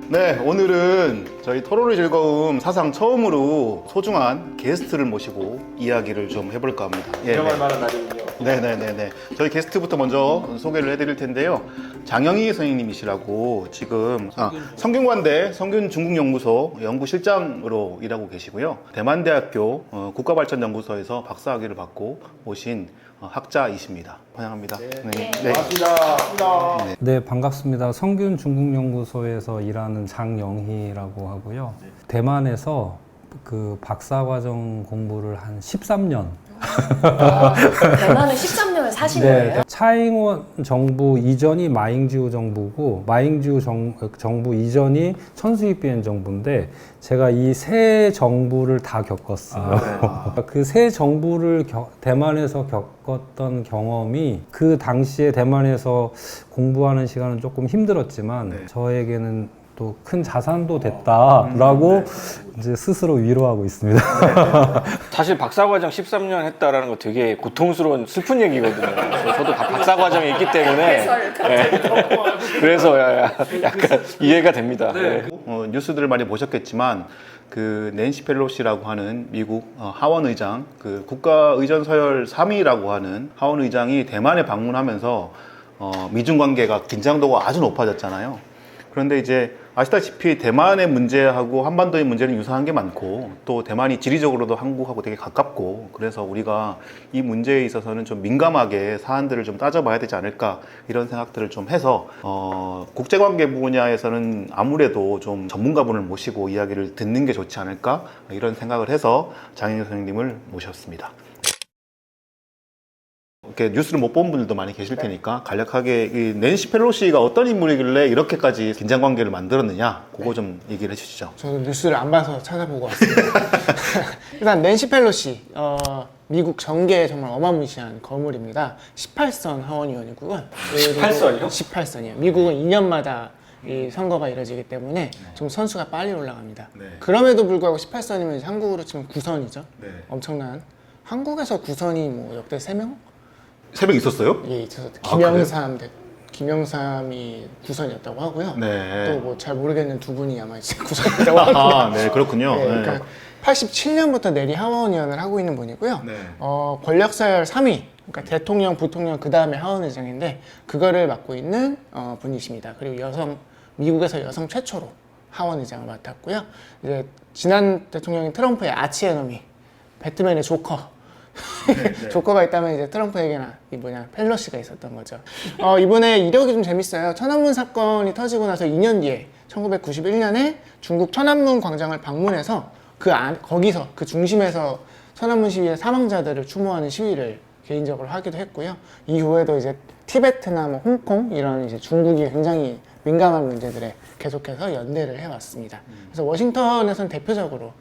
네, 오늘은 저희 토론의 즐거움 사상 처음으로 소중한 게스트를 모시고 이야기를 좀 해볼까 합니다. 인정할 만한 날이군요. 네네네네. 저희 게스트부터 먼저 소개를 해드릴 텐데요. 장영희 선생님이시라고 지금 성균관대 성균중국연구소 연구실장으로 일하고 계시고요. 대만대학교 국가발전연구소에서 박사학위를 받고 오신 학자이십니다. 환영합니다. 네. 반갑습니다. 네, 반갑습니다. 성균중국연구소에서 일하는 장영희라고 하고요. 대만에서 그 박사과정 공부를 한 13년. 대만에 13년을 사신 거예요? 차잉원 정부 이전이 마잉지우 정부고 마잉지우 정부 이전이 천수익비엔 정부인데 제가 이 세 정부를 다 겪었어요. 그 세 정부를 대만에서 겪었던 경험이 그 당시에 대만에서 공부하는 시간은 조금 힘들었지만 저에게는 또 큰 자산도 됐다라고 이제 스스로 위로하고 있습니다. 사실 박사과정 13년 했다라는 거 되게 고통스러운 슬픈 얘기거든요. 저도 박사과정이 있기 때문에 그래서 약간 이해가 됩니다. 네. 뉴스들을 많이 보셨겠지만 그 낸시 펠로시라고 하는 미국 하원 의장, 그 국가의전 서열 3위라고 하는 하원 의장이 대만에 방문하면서 미중 관계가 긴장도가 아주 높아졌잖아요. 그런데 이제 아시다시피 대만의 문제하고 한반도의 문제는 유사한 게 많고 또 대만이 지리적으로도 한국하고 되게 가깝고 그래서 우리가 이 문제에 있어서는 좀 민감하게 사안들을 좀 따져봐야 되지 않을까 이런 생각들을 좀 해서 국제관계 분야에서는 아무래도 좀 전문가분을 모시고 이야기를 듣는 게 좋지 않을까 이런 생각을 해서 장영희 선생님을 모셨습니다. 이렇게 뉴스를 못 본 분들도 많이 계실 테니까 간략하게 이 낸시 펠로시가 어떤 인물이길래 이렇게까지 긴장 관계를 만들었느냐 그거 좀 얘기를 해주시죠. 저도 뉴스를 안 봐서 찾아보고 왔습니다. 일단 낸시 펠로시 미국 정계에 정말 어마무시한 거물입니다. 18선 하원의원이고요. 18선이요? 18선이요. 미국은 2년마다 이 선거가 이뤄지기 때문에 좀 선수가 빨리 올라갑니다. 그럼에도 불구하고 18선이면 한국으로 치면 9선이죠. 엄청난. 한국에서 9선이 뭐 역대 3명? 3명 있었어요? 예, 있어서 김영삼이 9선이었다고 하고요. 네. 또 뭐 잘 모르겠는 두 분이 아마 이제 9선이라고 하고요. 네, 그렇군요. 네, 그러니까 87년부터 내리 하원의원을 하고 있는 분이고요. 네. 권력서열 3위, 그러니까 대통령, 부통령 그 다음에 하원의장인데 그거를 맡고 있는 분이십니다. 그리고 미국에서 여성 최초로 하원의장을 맡았고요. 이제 지난 대통령인 트럼프의 아치에너미, 배트맨의 조커. 조커가 있다면 이제 트럼프에게나 펠로시가 있었던 거죠. 이번에 이력이 좀 재밌어요. 천안문 사건이 터지고 나서 2년 뒤에 1991년에 중국 천안문 광장을 방문해서 거기서 그 중심에서 천안문 시위의 사망자들을 추모하는 시위를 개인적으로 하기도 했고요. 이후에도 이제 티베트나 뭐 홍콩 이런 이제 중국이 굉장히 민감한 문제들에 계속해서 연대를 해왔습니다. 그래서 워싱턴에서는 대표적으로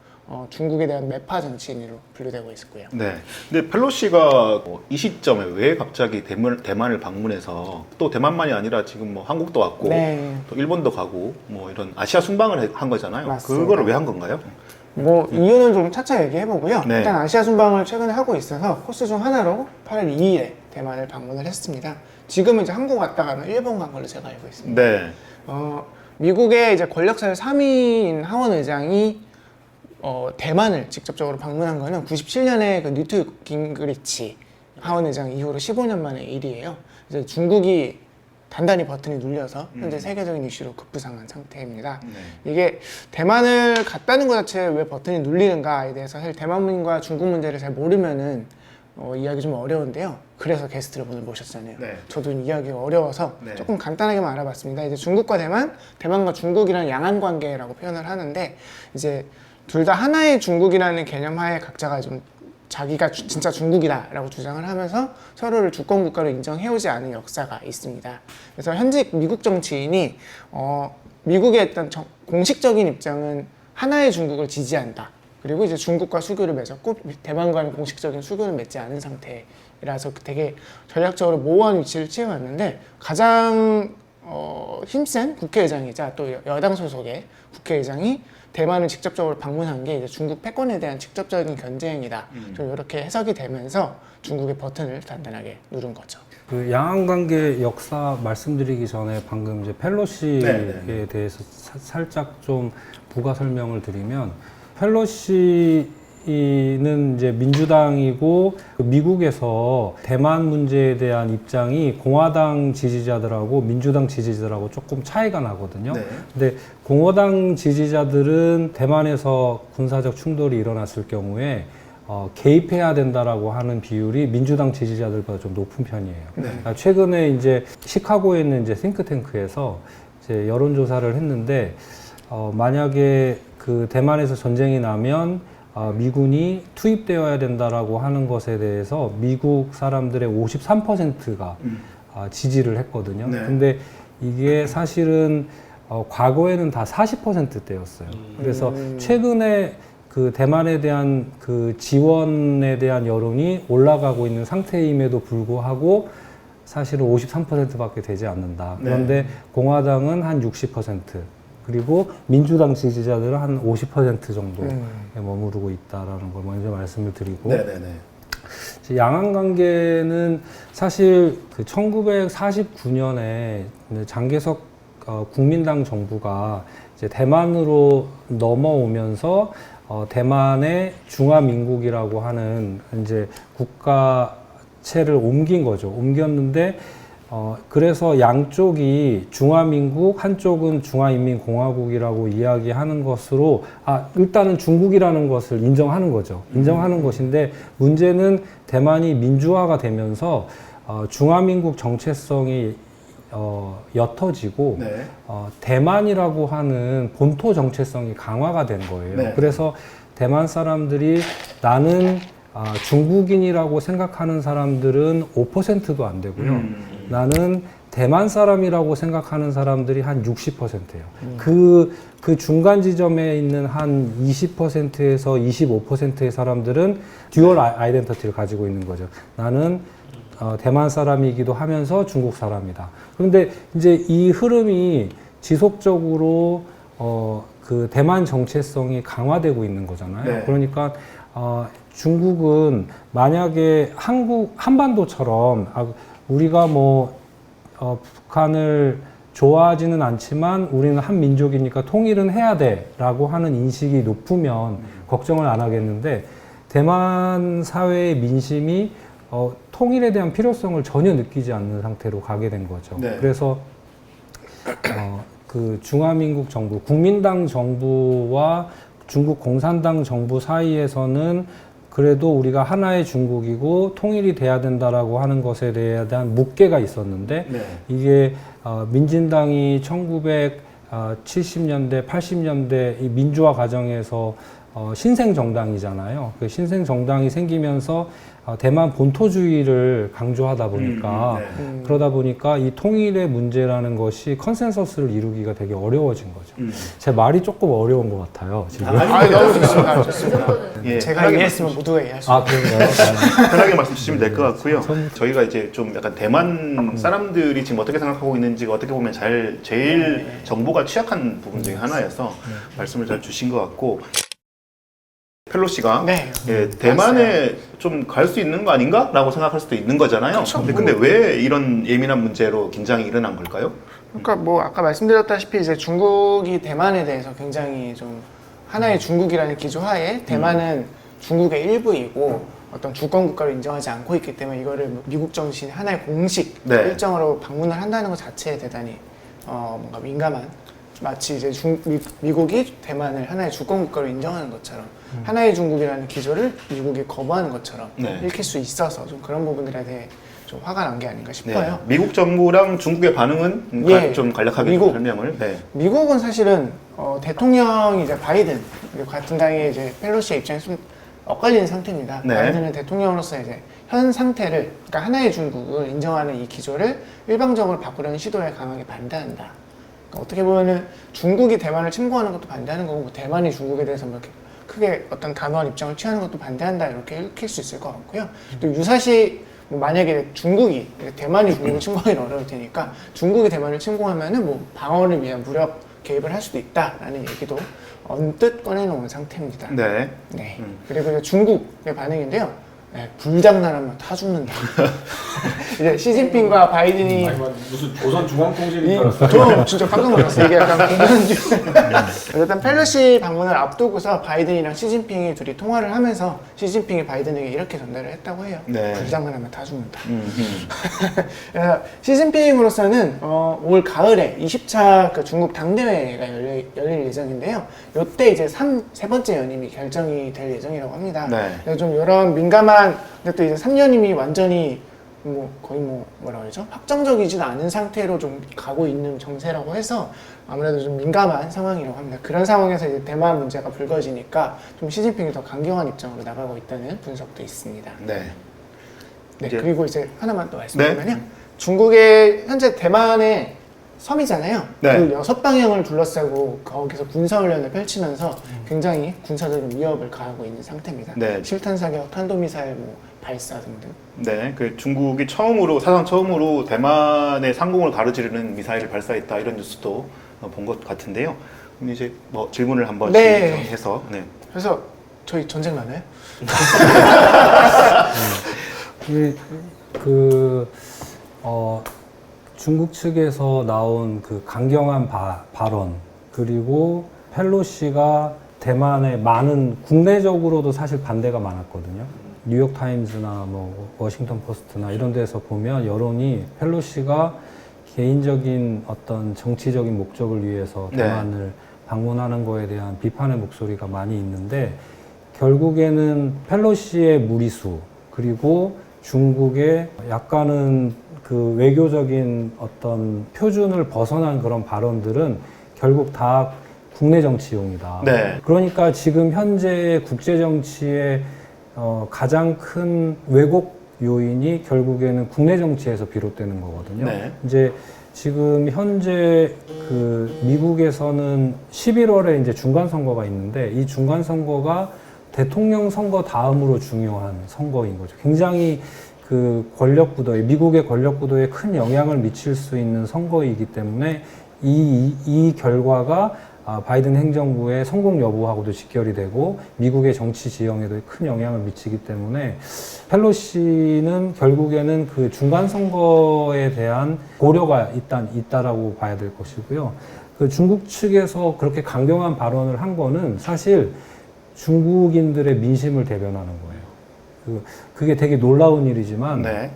중국에 대한 매파 정치인으로 분류되고 있고요. 네. 근데 펠로시가 이 시점에 왜 갑자기 대만을 방문해서 또 대만만이 아니라 지금 뭐 한국도 왔고 네. 또 일본도 가고 뭐 이런 아시아 순방을 한 거잖아요. 맞습니다. 그거를 왜 한 건가요? 뭐 이유는 좀 차차 얘기해보고요. 네. 일단 아시아 순방을 최근에 하고 있어서 코스 중 하나로 8월 2일에 대만을 방문을 했습니다. 지금은 이제 한국 왔다가는 일본 간 걸로 제가 알고 있습니다. 네. 미국의 이제 권력서열 3위인 하원 의장이 대만을 직접적으로 방문한 거는 97년에 그 뉴트 깅그리치 하원 의장 이후로 15년 만의 일이에요. 이제 중국이 단단히 버튼이 눌려서 현재 세계적인 이슈로 급부상한 상태입니다. 이게 대만을 갔다는 것 자체에 왜 버튼이 눌리는가에 대해서 사실 대만과 중국 문제를 잘 모르면은 이야기 좀 어려운데요. 그래서 게스트를 오늘 모셨잖아요. 네. 저도 이야기가 어려워서 네. 조금 간단하게만 알아봤습니다. 이제 중국과 대만과 중국이라는 양안 관계라고 표현을 하는데 이제 둘 다 하나의 중국이라는 개념 하에 각자가 좀 자기가 진짜 중국이다라고 주장을 하면서 서로를 주권 국가로 인정해오지 않은 역사가 있습니다. 그래서 현직 미국 정치인이 미국의 어떤 공식적인 입장은 하나의 중국을 지지한다. 그리고 이제 중국과 수교를 맺었고 대만과는 공식적인 수교를 맺지 않은 상태라서 되게 전략적으로 모호한 위치를 취해왔는데 가장 힘센 국회의장이자 또 여당 소속의 국회의장이 대만을 직접적으로 방문한 게 이제 중국 패권에 대한 직접적인 견제행위다. 좀 이렇게 해석이 되면서 중국의 버튼을 단단하게 누른 거죠. 그 양안 관계 역사 말씀드리기 전에 방금 이제 펠로시에 네. 대해서 살짝 좀 부가 설명을 드리면, 펠로시는 이제 민주당이고 미국에서 대만 문제에 대한 입장이 공화당 지지자들하고 민주당 지지자들하고 조금 차이가 나거든요. 네. 근데 공화당 지지자들은 대만에서 군사적 충돌이 일어났을 경우에 개입해야 된다라고 하는 비율이 민주당 지지자들보다 좀 높은 편이에요. 그러니까 최근에 이제 시카고에 있는 이제 싱크탱크에서 이제 여론조사를 했는데, 만약에 그 대만에서 전쟁이 나면 미군이 투입되어야 된다라고 하는 것에 대해서 미국 사람들의 53%가 지지를 했거든요. 네. 근데 이게 사실은 과거에는 다 40%대였어요. 그래서 최근에 그 대만에 대한 그 지원에 대한 여론이 올라가고 있는 상태임에도 불구하고 사실은 53%밖에 되지 않는다. 그런데 공화당은 한 60%, 그리고 민주당 지지자들은 한 50% 정도에 머무르고 있다라는 걸 먼저 말씀을 드리고, 네네네. 양안 관계는 사실 그 1949년에 장개석 국민당 정부가 이제 대만으로 넘어오면서 대만의 중화민국이라고 하는 이제 국가체를 옮긴 거죠. 옮겼는데 그래서 양쪽이 중화민국, 한쪽은 중화인민공화국이라고 이야기하는 것으로 일단은 중국이라는 것을 인정하는 거죠. 인정하는 것인데, 문제는 대만이 민주화가 되면서 중화민국 정체성이 옅어지고 네. 대만이라고 하는 본토 정체성이 강화가 된 거예요. 네. 그래서 대만 사람들이 나는 중국인이라고 생각하는 사람들은 5%도 안 되고요. 나는 대만 사람이라고 생각하는 사람들이 한 60%예요. 그 중간 지점에 있는 한 20%에서 25%의 사람들은 듀얼 아이덴티티를 가지고 있는 거죠. 나는 대만 사람이기도 하면서 중국 사람이다. 그런데 이제 이 흐름이 지속적으로 그 대만 정체성이 강화되고 있는 거잖아요. 네. 그러니까 중국은 만약에 한반도처럼 우리가 북한을 좋아하지는 않지만 우리는 한 민족이니까 통일은 해야 돼라고 하는 인식이 높으면 걱정을 안 하겠는데, 대만 사회의 민심이 통일에 대한 필요성을 전혀 느끼지 않는 상태로 가게 된 거죠. 네. 그래서 그 중화민국 정부, 국민당 정부와 중국 공산당 정부 사이에서는 그래도 우리가 하나의 중국이고 통일이 돼야 된다라고 하는 것에 대한 묵계가 있었는데, 네. 이게 민진당이 1970년대, 80년대 이 민주화 과정에서 신생 정당이잖아요. 그 신생 정당이 생기면서 대만 본토주의를 강조하다 보니까 그러다 보니까 이 통일의 문제라는 것이 컨센서스를 이루기가 되게 어려워진 거죠. 제 말이 조금 어려운 것 같아요, 지금. 너무 좋습니다. 좋습니다. 예, 제가 편하게 이해했으면 모두가 이해할 수 있어요. 그런가요? 편하게 말씀 주시면 될 것 같고요. 저희가 이제 좀 약간 대만 사람들이 지금 어떻게 생각하고 있는지가 어떻게 보면 제일 정보가 취약한 부분 중에 하나여서 말씀을 잘 주신 것 같고, 펠로시가 네. 예, 대만에 좀 갈 수 있는 거 아닌가? 라고 생각할 수도 있는 거잖아요. 근데 왜 이런 예민한 문제로 긴장이 일어난 걸까요? 그러니까 아까 말씀드렸다시피 이제 중국이 대만에 대해서 굉장히 좀 하나의 중국이라는 기조하에 대만은 중국의 일부이고 어떤 주권 국가로 인정하지 않고 있기 때문에 이거를 미국 정신의 하나의 공식 네. 일정으로 방문을 한다는 것 자체에 대단히 뭔가 민감한, 마치 이제 미국이 대만을 하나의 주권 국가로 인정하는 것처럼 하나의 중국이라는 기조를 미국이 거부하는 것처럼 네. 읽힐 수 있어서 좀 그런 부분들에 대해 좀 화가 난 게 아닌가 싶어요. 미국 정부랑 중국의 반응은 예, 좀 간략하게 미국. 좀 설명을. 네. 미국은 사실은 대통령이 이제 바이든, 그리고 같은 당의 이제 펠로시의 입장이 좀 엇갈리는 상태입니다. 네. 바이든은 대통령으로서 이제 현 상태를, 그러니까 하나의 중국을 인정하는 이 기조를 일방적으로 바꾸려는 시도에 강하게 반대한다. 그러니까 어떻게 보면은 중국이 대만을 침공하는 것도 반대하는 거고, 대만이 중국에 대해서 뭐 이렇게 크게 어떤 단호한 입장을 취하는 것도 반대한다, 이렇게 읽힐 수 있을 것 같고요. 또 유사시 뭐 만약에 중국이 대만이 중국을 침공하기는 어려울 테니까 중국이 대만을 침공하면은 뭐 방어를 위한 무력 개입을 할 수도 있다라는 얘기도 언뜻 꺼내놓은 상태입니다. 네. 네. 그리고 이제 중국의 반응인데요. 네, 불장난하면 타 죽는다. 이제 시진핑과 바이든이 무슨 조선 중앙통신인 줄 저 진짜 깜짝 놀랐어요. 이게 약간 공산주의. 일단 펠로시 방문을 앞두고서 바이든이랑 시진핑이 둘이 통화를 하면서 시진핑이 바이든에게 이렇게 전달을 했다고 해요. 네. 불장난하면 다 죽는다. 그래서 시진핑으로서는 올 가을에 20차 그 중국 당대회가 열릴 예정인데요. 이때 이제 세 번째 연임이 결정이 될 예정이라고 합니다. 네. 그래서 좀 이런 민감한 근데 또 이제 3년임이 완전히 뭐 거의 뭐라 그러죠? 확정적이진 않은 상태로 좀 가고 있는 정세라고 해서 아무래도 좀 민감한 상황이라고 합니다. 그런 상황에서 이제 대만 문제가 불거지니까 좀 시진핑이 더 강경한 입장으로 나가고 있다는 분석도 있습니다. 네. 네, 이제- 그리고 이제 하나만 또 말씀드리면요. 중국의 현재 대만의 섬이잖아요. 네. 그 6방향을 둘러싸고 거기서 군사훈련을 펼치면서 굉장히 군사적인 위협을 가하고 있는 상태입니다. 네. 실탄 사격, 탄도미사일 뭐 발사 등등. 네, 그 중국이 사상 처음으로 대만의 상공을 가로지르는 미사일을 발사했다 이런 뉴스도 본 것 같은데요. 그럼 이제 뭐 질문을 한번 네. 해서 네. 그래서 저희 전쟁 나나요? 중국 측에서 나온 그 강경한 발언, 그리고 펠로시가 대만에 많은 국내적으로도 사실 반대가 많았거든요. 뉴욕타임즈나 뭐 워싱턴 포스트나 이런 데서 보면 여론이 펠로시가 개인적인 어떤 정치적인 목적을 위해서 네. 대만을 방문하는 거에 대한 비판의 목소리가 많이 있는데, 결국에는 펠로시의 무리수, 그리고 중국의 약간은 그 외교적인 어떤 표준을 벗어난 그런 발언들은 결국 다 국내 정치용이다. 네. 그러니까 지금 현재 국제 정치의 가장 큰 왜곡 요인이 결국에는 국내 정치에서 비롯되는 거거든요. 네. 이제 지금 현재 그 미국에서는 11월에 이제 중간 선거가 있는데, 이 중간 선거가 대통령 선거 다음으로 중요한 선거인 거죠. 굉장히 그 권력 구도에, 미국의 권력 구도에 큰 영향을 미칠 수 있는 선거이기 때문에 이 결과가 바이든 행정부의 성공 여부하고도 직결이 되고 미국의 정치 지형에도 큰 영향을 미치기 때문에 펠로시는 결국에는 그 중간 선거에 대한 고려가 일단 있다라고 봐야 될 것이고요. 그 중국 측에서 그렇게 강경한 발언을 한 거는 사실 중국인들의 민심을 대변하는 거예요. 그게 되게 놀라운 일이지만 네.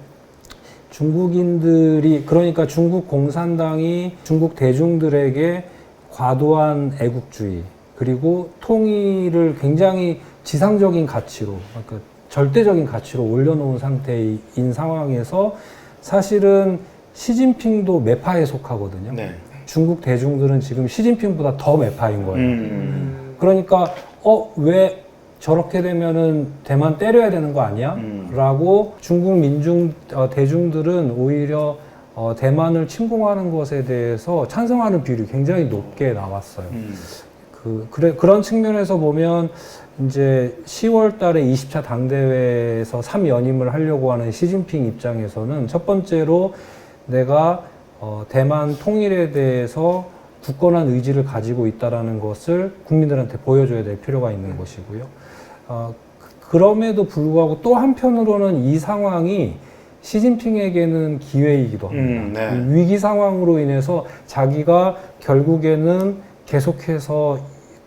중국인들이, 그러니까 중국 공산당이 중국 대중들에게 과도한 애국주의, 그리고 통일을 굉장히 지상적인 가치로, 그러니까 절대적인 가치로 올려놓은 상태인 상황에서 사실은 시진핑도 매파에 속하거든요. 네. 중국 대중들은 지금 시진핑보다 더 매파인 거예요. 그러니까 왜 저렇게 되면은 대만 때려야 되는 거 아니야? 라고 중국 대중들은 오히려 대만을 침공하는 것에 대해서 찬성하는 비율이 굉장히 높게 나왔어요. 그런 측면에서 보면 이제 10월 달에 20차 당대회에서 3연임을 하려고 하는 시진핑 입장에서는 첫 번째로 내가 대만 통일에 대해서 굳건한 의지를 가지고 있다는 것을 국민들한테 보여줘야 될 필요가 있는 것이고요. 그럼에도 불구하고 또 한편으로는 이 상황이 시진핑에게는 기회이기도 합니다. 네. 위기 상황으로 인해서 자기가 결국에는 계속해서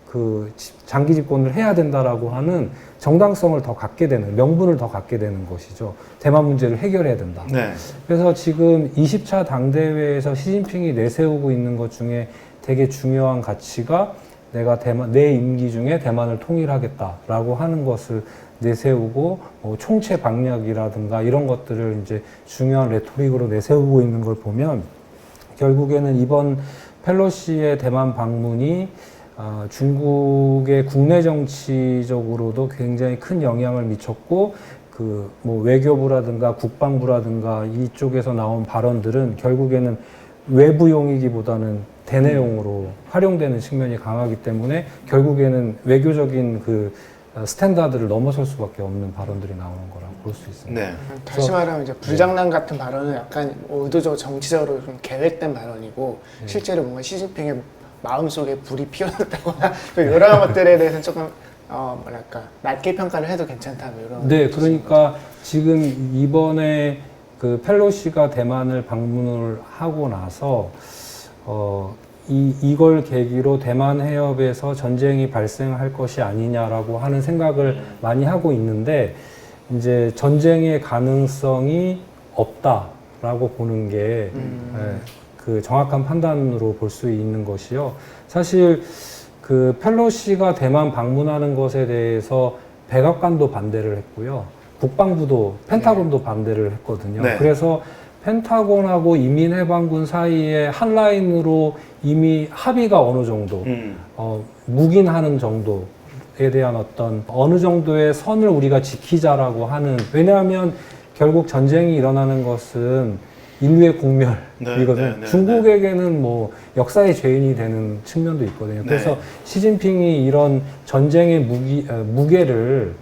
그 장기 집권을 해야 된다라고 하는 정당성을 더 갖게 되는, 명분을 더 갖게 되는 것이죠. 대만 문제를 해결해야 된다. 네. 그래서 지금 20차 당대회에서 시진핑이 내세우고 있는 것 중에 되게 중요한 가치가 내가 내 임기 중에 대만을 통일하겠다라고 하는 것을 내세우고 총체 방역이라든가 이런 것들을 이제 중요한 레토릭으로 내세우고 있는 걸 보면 결국에는 이번 펠로시의 대만 방문이 중국의 국내 정치적으로도 굉장히 큰 영향을 미쳤고 외교부라든가 국방부라든가 이쪽에서 나온 발언들은 결국에는 외부용이기보다는 대내용으로 활용되는 측면이 강하기 때문에 결국에는 외교적인 그 스탠다드를 넘어설 수밖에 없는 발언들이 나오는 거라고 볼 수 있습니다. 네. 다시 말하면 이제 불장난 같은 발언은 약간 의도적 정치적으로 좀 계획된 발언이고 실제로 뭔가 시진핑의 마음속에 불이 피어났다거나 이런 것들에 대해서는 조금 뭐랄까 낮게 평가를 해도 괜찮다 뭐 이런. 네, 그러니까 지금 이번에 그 펠로시가 대만을 방문을 하고 나서 이걸 계기로 대만 해협에서 전쟁이 발생할 것이 아니냐라고 하는 생각을 많이 하고 있는데 이제 전쟁의 가능성이 없다라고 보는 게 그 정확한 판단으로 볼 수 있는 것이요. 사실 그 펠로시가 대만 방문하는 것에 대해서 백악관도 반대를 했고요. 국방부도 펜타곤도 반대를 했거든요. 네. 그래서 펜타곤하고 인민해방군 사이에 한 라인으로 이미 합의가 어느 정도, 묵인하는 정도에 대한 어떤 어느 정도의 선을 우리가 지키자라고 하는, 왜냐하면 결국 전쟁이 일어나는 것은 인류의 공멸이거든요. 네. 중국에게는 뭐 역사의 죄인이 되는 측면도 있거든요. 그래서 시진핑이 이런 전쟁의 무게를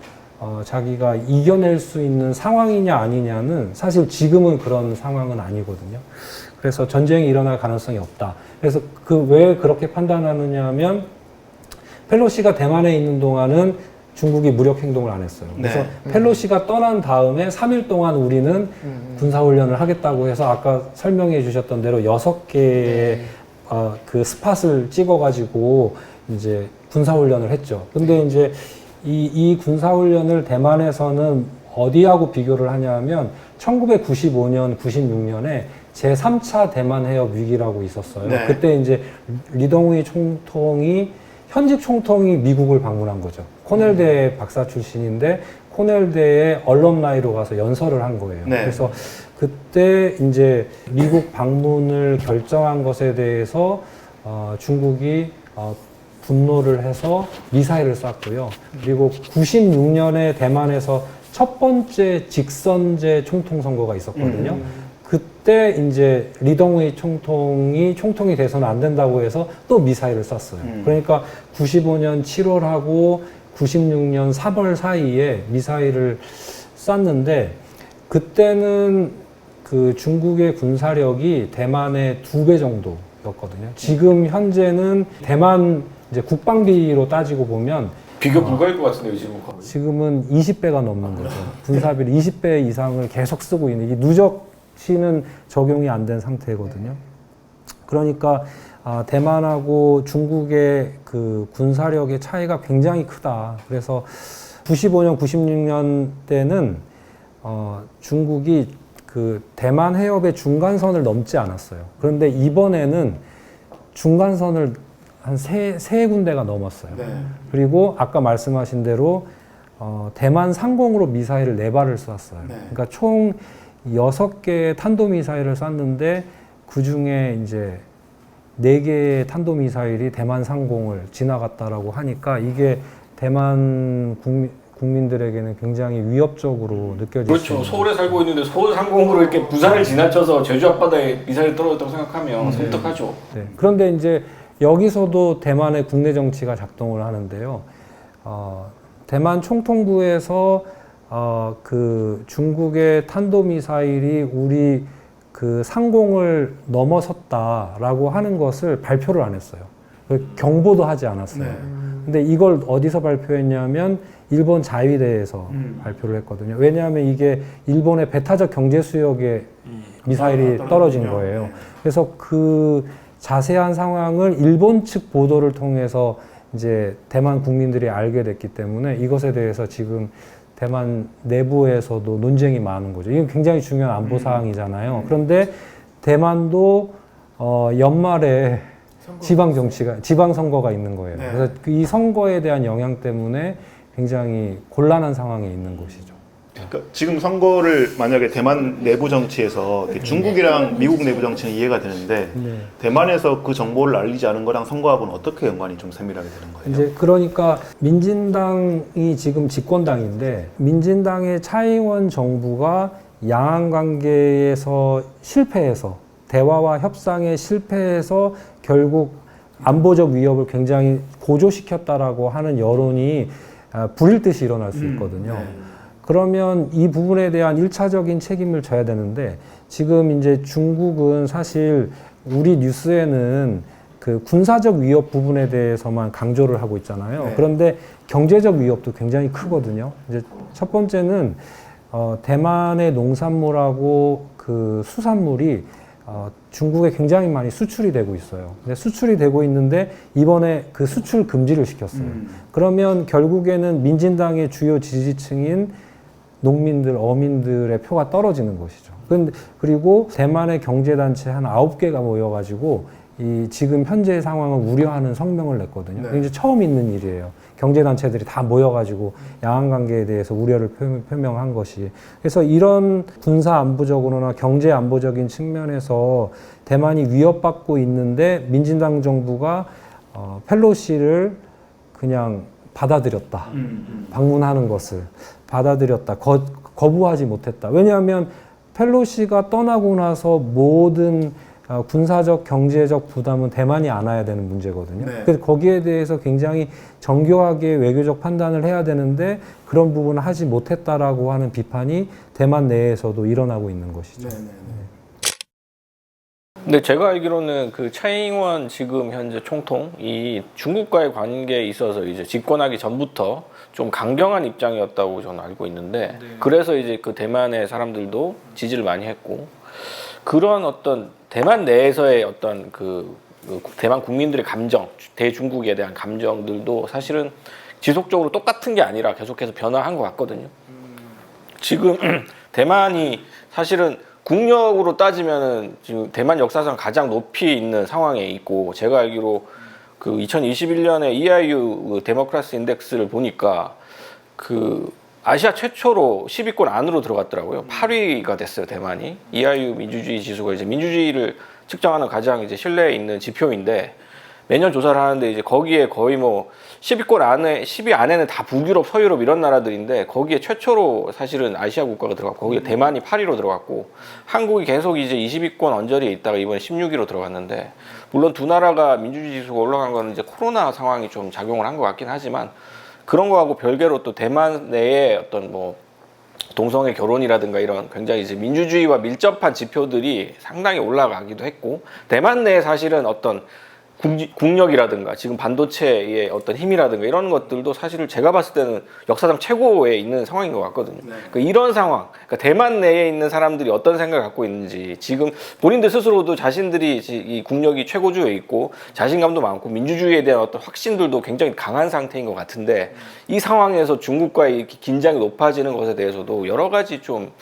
자기가 이겨낼 수 있는 상황이냐 아니냐는 사실 지금은 그런 상황은 아니거든요. 그래서 전쟁이 일어날 가능성이 없다. 그래서 왜 그렇게 판단하느냐 하면 펠로시가 대만에 있는 동안은 중국이 무력 행동을 안 했어요. 그래서 펠로시가 떠난 다음에 3일 동안 우리는 군사훈련을 하겠다고 해서 아까 설명해 주셨던 대로 6개의 그 스팟을 찍어가지고 이제 군사훈련을 했죠. 근데 이제 이 군사훈련을 대만에서는 어디하고 비교를 하냐면 1995년, 96년에 제3차 대만 해협 위기라고 있었어요. 네. 그때 이제 리덩우이 총통이 현직 총통이 미국을 방문한 거죠. 코넬대 박사 출신인데 코넬대에 얼럼나이로 가서 연설을 한 거예요. 네. 그래서 그때 이제 미국 방문을 결정한 것에 대해서 중국이 분노를 해서 미사일을 쐈고요. 그리고 96년에 대만에서 첫 번째 직선제 총통 선거가 있었거든요. 그때 이제 리덩웨이 총통이 돼서는 안 된다고 해서 또 미사일을 쐈어요. 그러니까 95년 7월하고 96년 3월 사이에 미사일을 쐈는데 그때는 그 중국의 군사력이 대만의 2배 정도였거든요. 지금 현재는 대만 이제 국방비로 따지고 보면 비교 불가일 것 같은데요, 지금은 20배가 넘는 거죠. 군사비를 20배 이상을 계속 쓰고 있는, 이 누적치는 적용이 안 된 상태거든요. 그러니까 대만하고 중국의 그 군사력의 차이가 굉장히 크다. 그래서 95년, 96년 때는 중국이 그 대만 해협의 중간선을 넘지 않았어요. 그런데 이번에는 중간선을 한 세 군데가 넘었어요. 네. 그리고 아까 말씀하신 대로 대만 상공으로 미사일을 4발을 쐈어요. 네. 그러니까 총 6개의 탄도미사일을 쐈는데 그 중에 이제 4개의 탄도미사일이 대만 상공을 지나갔다라고 하니까 이게 대만 국민들에게는 굉장히 위협적으로 느껴질 수 그렇죠. 있는 서울에 살고 있는데 서울 상공으로 이렇게 부산을 지나쳐서 제주 앞바다에 미사일이 떨어졌다고 생각하면 섬뜩하죠. 네. 그런데 이제 여기서도 대만의 국내 정치가 작동을 하는데요. 대만 총통부에서 그 중국의 탄도미사일이 우리 그 상공을 넘어섰다라고 하는 것을 발표를 안 했어요. 경보도 하지 않았어요. 네. 근데 이걸 어디서 발표했냐면 일본 자위대에서 발표를 했거든요. 왜냐하면 이게 일본의 배타적 경제 수역에 미사일이 떨어진 거예요. 그래서 그 자세한 상황을 일본 측 보도를 통해서 이제 대만 국민들이 알게 됐기 때문에 이것에 대해서 지금 대만 내부에서도 논쟁이 많은 거죠. 이건 굉장히 중요한 안보 사항이잖아요. 그런데 대만도 연말에 지방 선거가 있는 거예요. 네. 그래서 이 선거에 대한 영향 때문에 굉장히 곤란한 상황에 있는 것이죠. 그러니까 지금 선거를 만약에 대만 내부 정치에서 이렇게 중국이랑 미국 내부 정치는 이해가 되는데 네. 대만에서 그 정보를 알리지 않은 거랑 선거하고는 어떻게 연관이 좀 세밀하게 되는 거예요? 이제 그러니까 민진당이 지금 집권당인데 민진당의 차이원 정부가 양안 관계에서 실패해서 대화와 협상에 실패해서 결국 안보적 위협을 굉장히 고조시켰다라고 하는 여론이 불일 듯이 일어날 수 있거든요. 그러면 이 부분에 대한 1차적인 책임을 져야 되는데 지금 이제 중국은 사실 우리 뉴스에는 그 군사적 위협 부분에 대해서만 강조를 하고 있잖아요. 그런데 경제적 위협도 굉장히 크거든요. 이제 첫 번째는 대만의 농산물하고 그 수산물이 중국에 굉장히 많이 수출이 되고 있어요. 근데 수출이 되고 있는데 이번에 그 수출 금지를 시켰어요. 그러면 결국에는 민진당의 주요 지지층인 농민들, 어민들의 표가 떨어지는 것이죠. 그리고 대만의 경제단체 한 9개가 모여가지고 이 지금 현재 상황을 우려하는 성명을 냈거든요. 이게 이제 처음 있는 일이에요. 경제단체들이 다 모여가지고 양안관계에 대해서 우려를 표명한 것이. 그래서 이런 군사안보적으로나 경제안보적인 측면에서 대만이 위협받고 있는데 민진당 정부가 펠로시를 그냥 받아들였다. 방문하는 것을 받아들였다. 거부하지 못했다. 왜냐하면 펠로시가 떠나고 나서 모든 군사적, 경제적 부담은 대만이 안아야 되는 문제거든요. 그래서 거기에 대해서 굉장히 정교하게 외교적 판단을 해야 되는데 그런 부분을 하지 못했다라고 하는 비판이 대만 내에서도 일어나고 있는 것이죠. 근데 제가 알기로는 그 차이잉원 지금 현재 총통 이 중국과의 관계에 있어서 이제 집권하기 전부터 좀 강경한 입장이었다고 저는 알고 있는데 그래서 이제 그 대만의 사람들도 지지를 많이 했고 그런 어떤 대만 내에서의 어떤 그 대만 국민들의 감정, 대중국에 대한 감정들도 사실은 지속적으로 똑같은 게 아니라 계속해서 변화한 것 같거든요. 지금 대만이 사실은 국력으로 따지면은 지금 대만 역사상 가장 높이 있는 상황에 있고 제가 알기로 그 2021년에 EIU 데모크라시 인덱스를 보니까 그 아시아 최초로 10위권 안으로 들어갔더라고요. 8위가 됐어요, 대만이. EIU 민주주의 지수가 이제 민주주의를 측정하는 가장 이제 신뢰 있는 지표인데 매년 조사를 하는데 이제 거기에 거의 뭐 10위권 안에 10위 안에는 다 북유럽, 서유럽 이런 나라들인데 거기에 최초로 사실은 아시아 국가가 들어갔고 거기에 대만이 8위로 들어갔고 한국이 계속 이제 20위권 언저리에 있다가 이번에 16위로 들어갔는데 물론 두 나라가 민주주의 지수가 올라간 거는 이제 코로나 상황이 좀 작용을 한 것 같긴 하지만 그런 거하고 별개로 또 대만 내에 어떤 뭐 동성애 결혼이라든가 이런 굉장히 이제 민주주의와 밀접한 지표들이 상당히 올라가기도 했고 대만 내에 사실은 어떤 국력이라든가 지금 반도체의 어떤 힘이라든가 이런 것들도 사실 제가 봤을 때는 역사상 최고에 있는 상황인 것 같거든요. 그러니까 이런 상황, 그러니까 대만 내에 있는 사람들이 어떤 생각을 갖고 있는지 지금 본인들 스스로도 자신들이 이 국력이 최고조에 있고 자신감도 많고 민주주의에 대한 어떤 확신들도 굉장히 강한 상태인 것 같은데 이 상황에서 중국과의 긴장이 높아지는 것에 대해서도 여러 가지 좀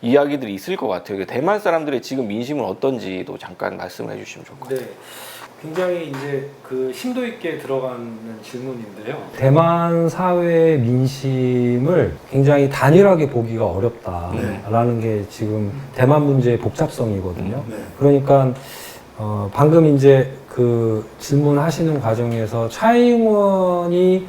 이야기들이 있을 것 같아요. 대만 사람들의 지금 민심은 어떤지도 잠깐 말씀을 해주시면 좋을 것 같아요. 굉장히 이제 그 심도 있게 들어가는 질문인데요. 대만 사회의 민심을 굉장히 단일하게 보기가 어렵다라는 게 지금 대만 문제의 복잡성이거든요. 그러니까 방금 이제 그 질문하시는 과정에서 차이잉원이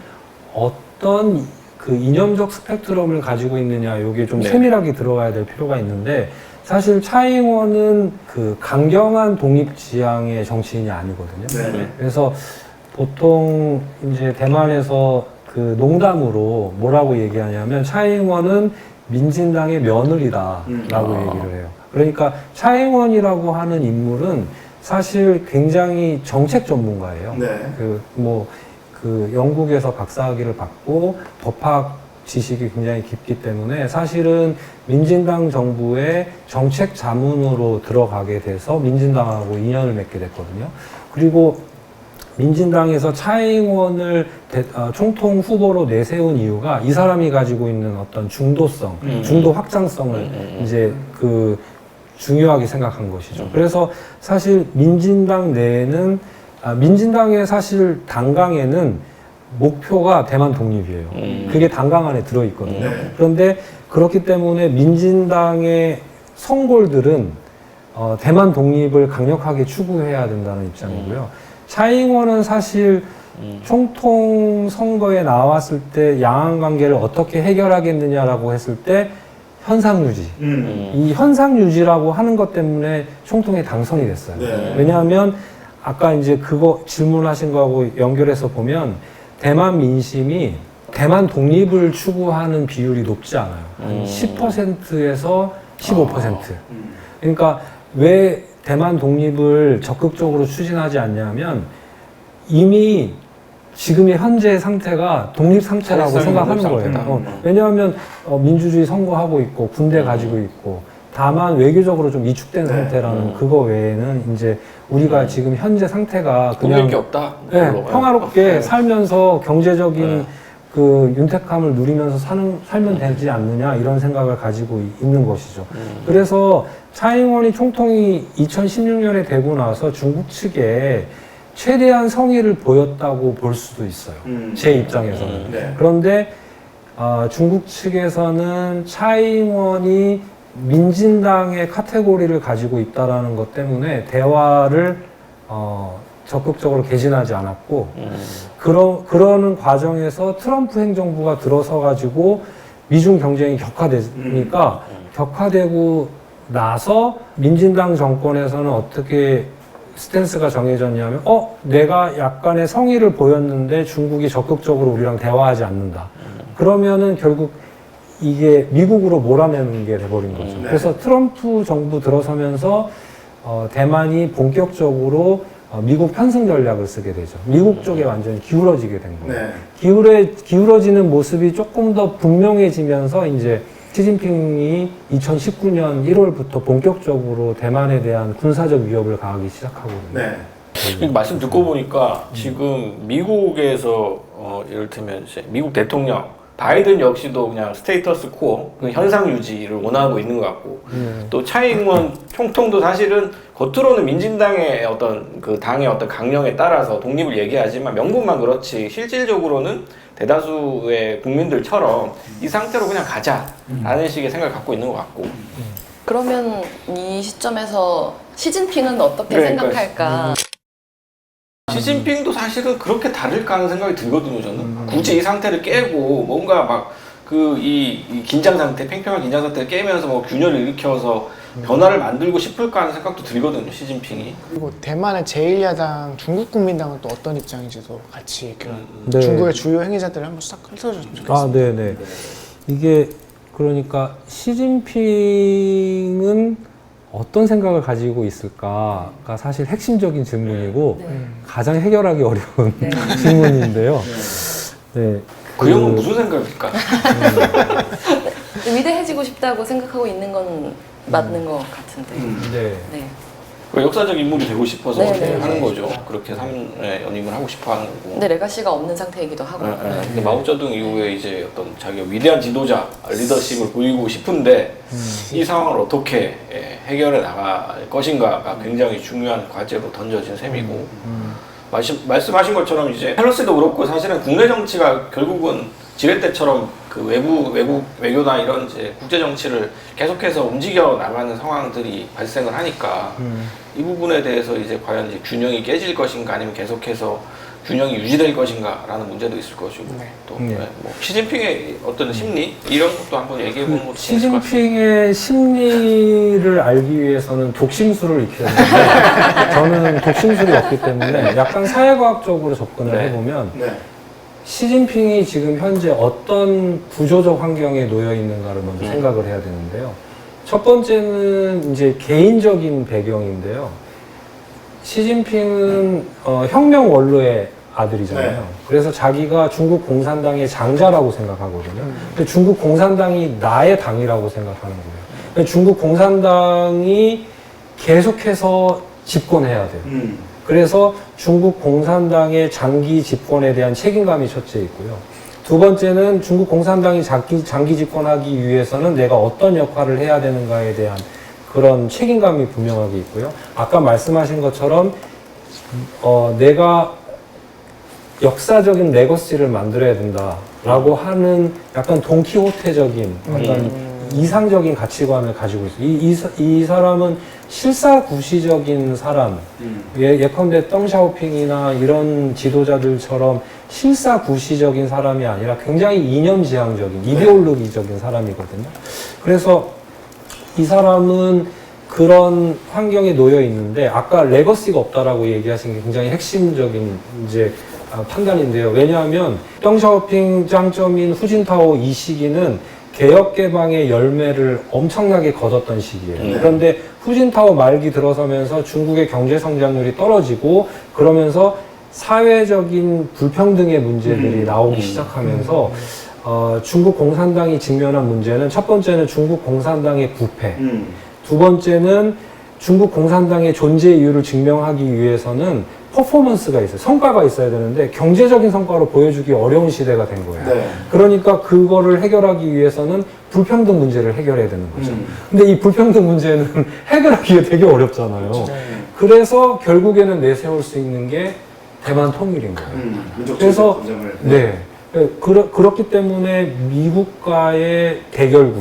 어떤 그 이념적 스펙트럼을 가지고 있느냐, 이게 좀 세밀하게 들어가야 될 필요가 있는데. 사실 차이잉원은 그 강경한 독립 지향의 정치인이 아니거든요. 그래서 보통 이제 대만에서 그 농담으로 뭐라고 얘기하냐면 차이잉원은 민진당의 며느리다라고 얘기를 해요. 그러니까 차이잉원이라고 하는 인물은 사실 굉장히 정책 전문가예요. 그 영국에서 박사학위를 받고 법학 지식이 굉장히 깊기 때문에 사실은 민진당 정부의 정책 자문으로 들어가게 돼서 민진당하고 인연을 맺게 됐거든요. 그리고 민진당에서 차이잉원을 총통 후보로 내세운 이유가 이 사람이 가지고 있는 어떤 중도성, 중도 확장성을 이제 그 중요하게 생각한 것이죠. 그래서 사실 민진당 내에는 민진당의 사실 당강에는 목표가 대만 독립이에요. 그게 당강 안에 들어있거든요. 그런데 그렇기 때문에 민진당의 성골들은 대만 독립을 강력하게 추구해야 된다는 입장이고요. 차이잉원은 사실 총통 선거에 나왔을 때 양안 관계를 어떻게 해결하겠느냐라고 했을 때 현상 유지. 이 현상 유지라고 하는 것 때문에 총통에 당선이 됐어요. 왜냐하면 아까 이제 그거 질문하신 거하고 연결해서 보면 대만 민심이 대만 독립을 추구하는 비율이 높지 않아요. 한 10%에서 15%. 그러니까 왜 대만 독립을 적극적으로 추진하지 않냐면 이미 지금의 현재 상태가 독립 상태라고 사실상 생각하는 독립 거예요. 상태다. 왜냐하면 민주주의 선거하고 있고 군대 가지고 있고 다만 외교적으로 좀 위축된 상태라는 그거 외에는 이제 우리가 지금 현재 상태가 그냥 그냥 게 없다. 네, 별로. 평화롭게 살면서 경제적인 네. 그 윤택함을 누리면서 살면 되지 않느냐 이런 생각을 가지고 있는 것이죠. 그래서 차잉원이 총통이 2016년에 되고 나서 중국 측에 최대한 성의를 보였다고 볼 수도 있어요. 제 입장에서는. 네. 그런데 중국 측에서는 차잉원이 민진당의 카테고리를 가지고 있다라는 것 때문에 대화를 적극적으로 개진하지 않았고 그러는 과정에서 트럼프 행정부가 들어서 가지고 미중 경쟁이 격화되니까 격화되고 나서 민진당 정권에서는 어떻게 스탠스가 정해졌냐면 내가 약간의 성의를 보였는데 중국이 적극적으로 우리랑 대화하지 않는다. 그러면은 결국 이게 미국으로 몰아내는 게 돼버린 거죠. 그래서 트럼프 정부 들어서면서 대만이 본격적으로 미국 편승 전략을 쓰게 되죠. 미국 쪽에 완전히 기울어지게 된 거예요. 기울어지는 모습이 조금 더 분명해지면서 이제 시진핑이 2019년 1월부터 본격적으로 대만에 대한 군사적 위협을 가하기 시작하거든요. 말씀 듣고 보니까 지금 미국에서 이를테면 이제 미국 대통령 바이든 역시도 그냥 스테이터스 코어, 현상 유지를 원하고 있는 것 같고, 또 차잉원 총통도 사실은 겉으로는 민진당의 어떤 그 당의 어떤 강령에 따라서 독립을 얘기하지만 명분만 그렇지 실질적으로는 대다수의 국민들처럼 이 상태로 그냥 가자라는 식의 생각을 갖고 있는 것 같고. 그러면 이 시점에서 시진핑은 어떻게 그러니까. 생각할까? 시진핑도 사실은 그렇게 다를까 하는 생각이 들거든요, 저는. 굳이 이 상태를 깨고 뭔가 막 이 긴장 상태, 팽팽한 긴장 상태를 깨면서 뭐 균열을 일으켜서 변화를 만들고 싶을까 하는 생각도 들거든요, 시진핑이. 그리고 대만의 제1야당 중국국민당은 또 어떤 입장인지도 같이 네. 중국의 주요 행위자들을 한번 싹 훑어줬으면 좋겠습니다. 네네. 이게 그러니까 시진핑은 어떤 생각을 가지고 있을까가 사실 핵심적인 질문이고 가장 해결하기 어려운 질문인데요. 네. 그 형은 무슨 생각일까? 위대해지고 싶다고 생각하고 있는 건 맞는 것 같은데. 네. 네. 그 역사적 인물이 되고 싶어서 네, 네, 하는 네. 거죠. 그렇게 연임을 하고 싶어 하는 거고. 근데 레가시가 없는 상태이기도 하고. 근데 마오쩌둥 이후에 이제 어떤 자기가 위대한 지도자, 리더십을 보이고 싶은데 이 상황을 어떻게 해결해 나갈 것인가가 굉장히 중요한 과제로 던져진 셈이고 말씀하신 것처럼 이제 펠로시도 그렇고 사실은 국내 정치가 결국은 지렛대처럼 그 외교나 이런 이제 국제 정치를 계속해서 움직여 나가는 상황들이 발생을 하니까 이 부분에 대해서 이제 과연 이제 균형이 깨질 것인가 아니면 계속해서 균형이 유지될 것인가라는 문제도 있을 것이고 또 뭐 시진핑의 어떤 심리 이런 것도 한번 얘기해 보는 것도 재밌을 것 같아요. 시진핑의 심리를 알기 위해서는 독심술을 익혀야 되는데 저는 독심술이 없기 때문에 약간 사회과학적으로 접근을 해보면 시진핑이 지금 현재 어떤 구조적 환경에 놓여 있는가를 먼저 생각을 해야 되는데요. 첫 번째는 이제 개인적인 배경인데요. 시진핑은 혁명 원로의 아들이잖아요. 그래서 자기가 중국 공산당의 장자라고 생각하거든요. 근데 중국 공산당이 나의 당이라고 생각하는 거예요. 근데 중국 공산당이 계속해서 집권해야 돼요. 그래서 중국 공산당의 장기 집권에 대한 책임감이 첫째 있고요. 두 번째는 중국 공산당이 장기 집권하기 위해서는 내가 어떤 역할을 해야 되는가에 대한 그런 책임감이 분명하게 있고요. 아까 말씀하신 것처럼 내가 역사적인 레거시를 만들어야 된다라고 하는 약간 돈키호테적인 어떤 이상적인 가치관을 가지고 있어요. 이 사람은 실사구시적인 사람, 예컨대 덩샤오핑이나 이런 지도자들처럼 실사구시적인 사람이 아니라 굉장히 이념지향적인, 이데올로기적인 사람이거든요. 그래서 이 사람은 그런 환경에 놓여 있는데 아까 레거시가 없다라고 얘기하신 게 굉장히 핵심적인 이제 판단인데요. 왜냐하면 덩샤오핑 짱점인 후진타오 이 시기는 개혁 개방의 열매를 엄청나게 거뒀던 시기예요. 그런데 후진타오 말기 들어서면서 중국의 경제 성장률이 떨어지고 그러면서 사회적인 불평등의 문제들이 나오기 시작하면서 중국 공산당이 직면한 문제는 첫 번째는 중국 공산당의 부패, 두 번째는 중국 공산당의 존재 이유를 증명하기 위해서는 퍼포먼스가 있어요. 성과가 있어야 되는데 경제적인 성과로 보여주기 어려운 시대가 된 거예요. 네. 그러니까 그거를 해결하기 위해서는 불평등 문제를 해결해야 되는 거죠. 근데 이 불평등 문제는 해결하기가 되게 어렵잖아요. 그래서 결국에는 내세울 수 있는 게 대만 통일인 거예요. 그래서 네. 그렇기 때문에 미국과의 대결